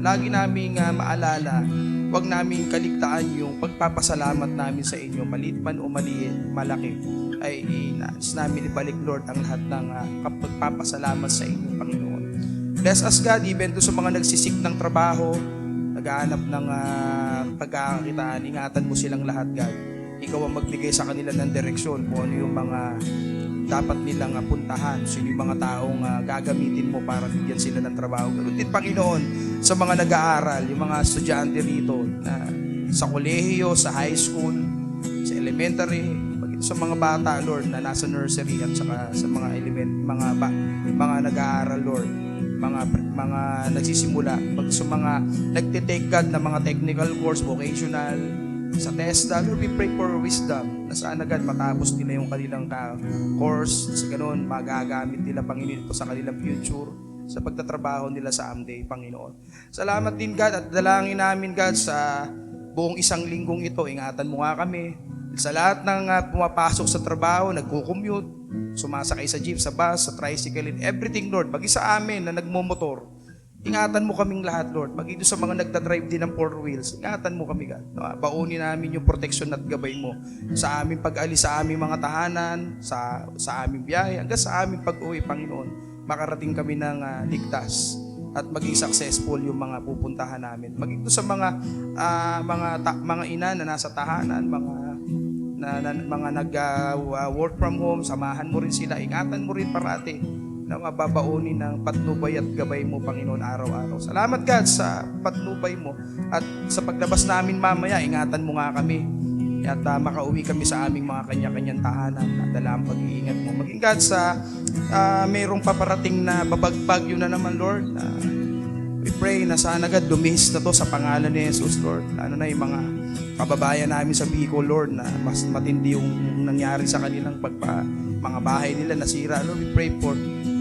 lagi naming maalala, huwag namin kaligtaan yung pagpapasalamat namin sa inyo, maliit man o malaki, ay nais namin ibalik, Lord, ang lahat ng pagpapasalamat sa inyo, Panginoon. Bless us, God, even to sa mga nagsisik ng trabaho, naghahanap ng pagkakakitaan, ingatan mo silang lahat, God. Ikaw ang magbigay sa kanila ng direksyon kung ano yung mga dapat nilang puntahan, sino yung mga taong gagamitin mo para bigyan sila ng trabaho. Ganun din, Panginoon, sa mga nag-aaral, yung mga estudyante rito na sa kolehiyo, sa high school, sa elementary, sa mga bata, Lord, na nasa nursery at saka sa mga mga nag-aaral, Lord, mga nagsisimula, sa mga nagtitake, God, na mga technical course, vocational, sa TESDA, Lord, we pray for wisdom na sana, God, matapos nila yung kanilang course, sa ganun, magagamit nila, Panginoon, ito sa kanilang future, sa pagtatrabaho nila sa someday, Panginoon. Salamat din, God, at dalangin namin, God, sa buong isang linggong ito, ingatan mo nga kami, sa lahat ng pumapasok sa trabaho, nagko-commute, sumasakay sa jeep, sa bus, sa tricycle, and everything, Lord, pag sa amin na nagmomotor, ingatan mo kaming lahat, Lord. Maging sa mga nagdadrive din ng four wheels, ingatan mo kami, God. Baunin namin yung protection at gabay mo sa aming pag-alis sa aming mga tahanan, sa aming biyahe, hanggang sa aming pag-uwi, Panginoon. Makarating kami ng ligtas at maging successful yung mga pupuntahan namin. Maging sa mga ina na nasa tahanan, mga nag-work from home, samahan mo rin sila, ingatan mo rin parati na mababaonin ng patnubay at gabay mo, Panginoon, araw-araw. Salamat, God, sa patnubay mo. At sa paglabas namin mamaya, ingatan mo nga kami. At makauwi kami sa aming mga kanya-kanyang tahanan. Dala ang pag-iingat mo. Maging, God, sa mayroong paparating na babagbagyo na naman, Lord. We pray na sana, God, lumihis na to sa pangalan ni Jesus, Lord. Ano na yung mga kababayan namin sa Bicol, Lord, na mas matindi yung nangyari sa kanilang mga bahay nila nasira. Lord, we pray for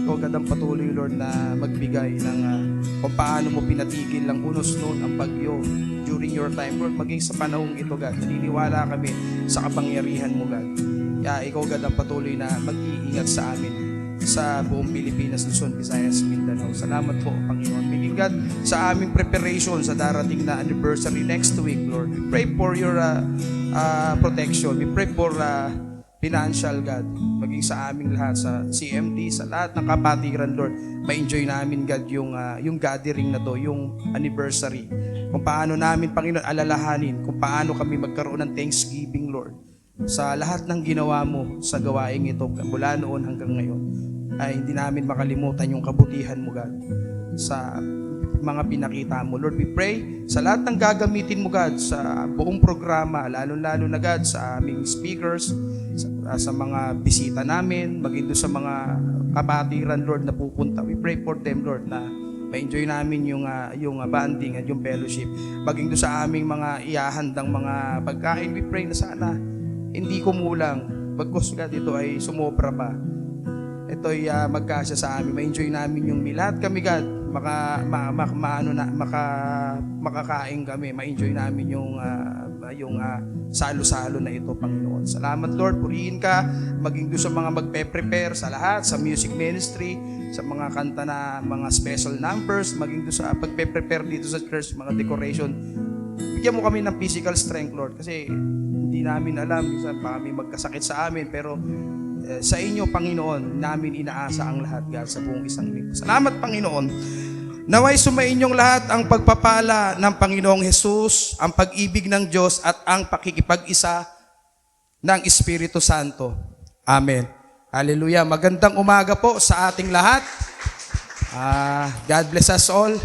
ikaw, God, ang patuloy, Lord, na magbigay ng kung paano mo pinatigil lang unos noon ang bagyo during your time, Lord, maging sa panahong ito, God. Naniniwala kami sa kapangyarihan mo, God. Kaya ikaw, God, ang patuloy na mag-iingat sa amin sa buong Pilipinas, Luzon, Visayas, Mindanao. Salamat po, Panginoon. Maging, God, sa aming preparation sa darating na anniversary next week, Lord. We pray for your protection. We pray for financial, God, maging sa aming lahat, sa CMT, sa lahat ng kapatiran, Lord, ma-enjoy namin, God, yung gathering na to, yung anniversary. Kung paano namin, Panginoon, alalahanin, kung paano kami magkaroon ng thanksgiving, Lord, sa lahat ng ginawa mo sa gawaing ito, mula noon hanggang ngayon, ay hindi namin makalimutan yung kabutihan mo, God, sa mga pinakita mo. Lord, we pray sa lahat ng gagamitin mo, God, sa buong programa, lalo-lalo na, God, sa aming speakers, sa mga bisita namin, maging doon sa mga kapatiran, Lord, na pupunta. We pray for them, Lord, na ma-enjoy namin yung banding at yung fellowship. Maging doon sa aming mga ihahandang mga pagkain, we pray na sana hindi kumulang. Bagkus, God, ito ay sumobra pa. Ito ay magkasya sa amin. Ma-enjoy namin yung lahat kami, God, makakain kami, ma-enjoy namin yung salo-salo na ito, Panginoon. Salamat, Lord, purihin ka, maging doon sa mga magpe-prepare sa lahat, sa music ministry, sa mga kanta na mga special numbers, maging doon sa pagpe-prepare dito sa church, mga decoration. Bigyan mo kami ng physical strength, Lord, kasi hindi namin alam, minsan pa kami magkasakit sa amin, pero sa inyo, Panginoon, namin inaasa ang lahat, God, sa buong isang linggo. Salamat, Panginoon. Naway sumainyong lahat ang pagpapala ng Panginoong Hesus, ang pag-ibig ng Diyos at ang pakikipag-isa ng Espiritu Santo. Amen. Hallelujah. Magandang umaga po sa ating lahat. God bless us all.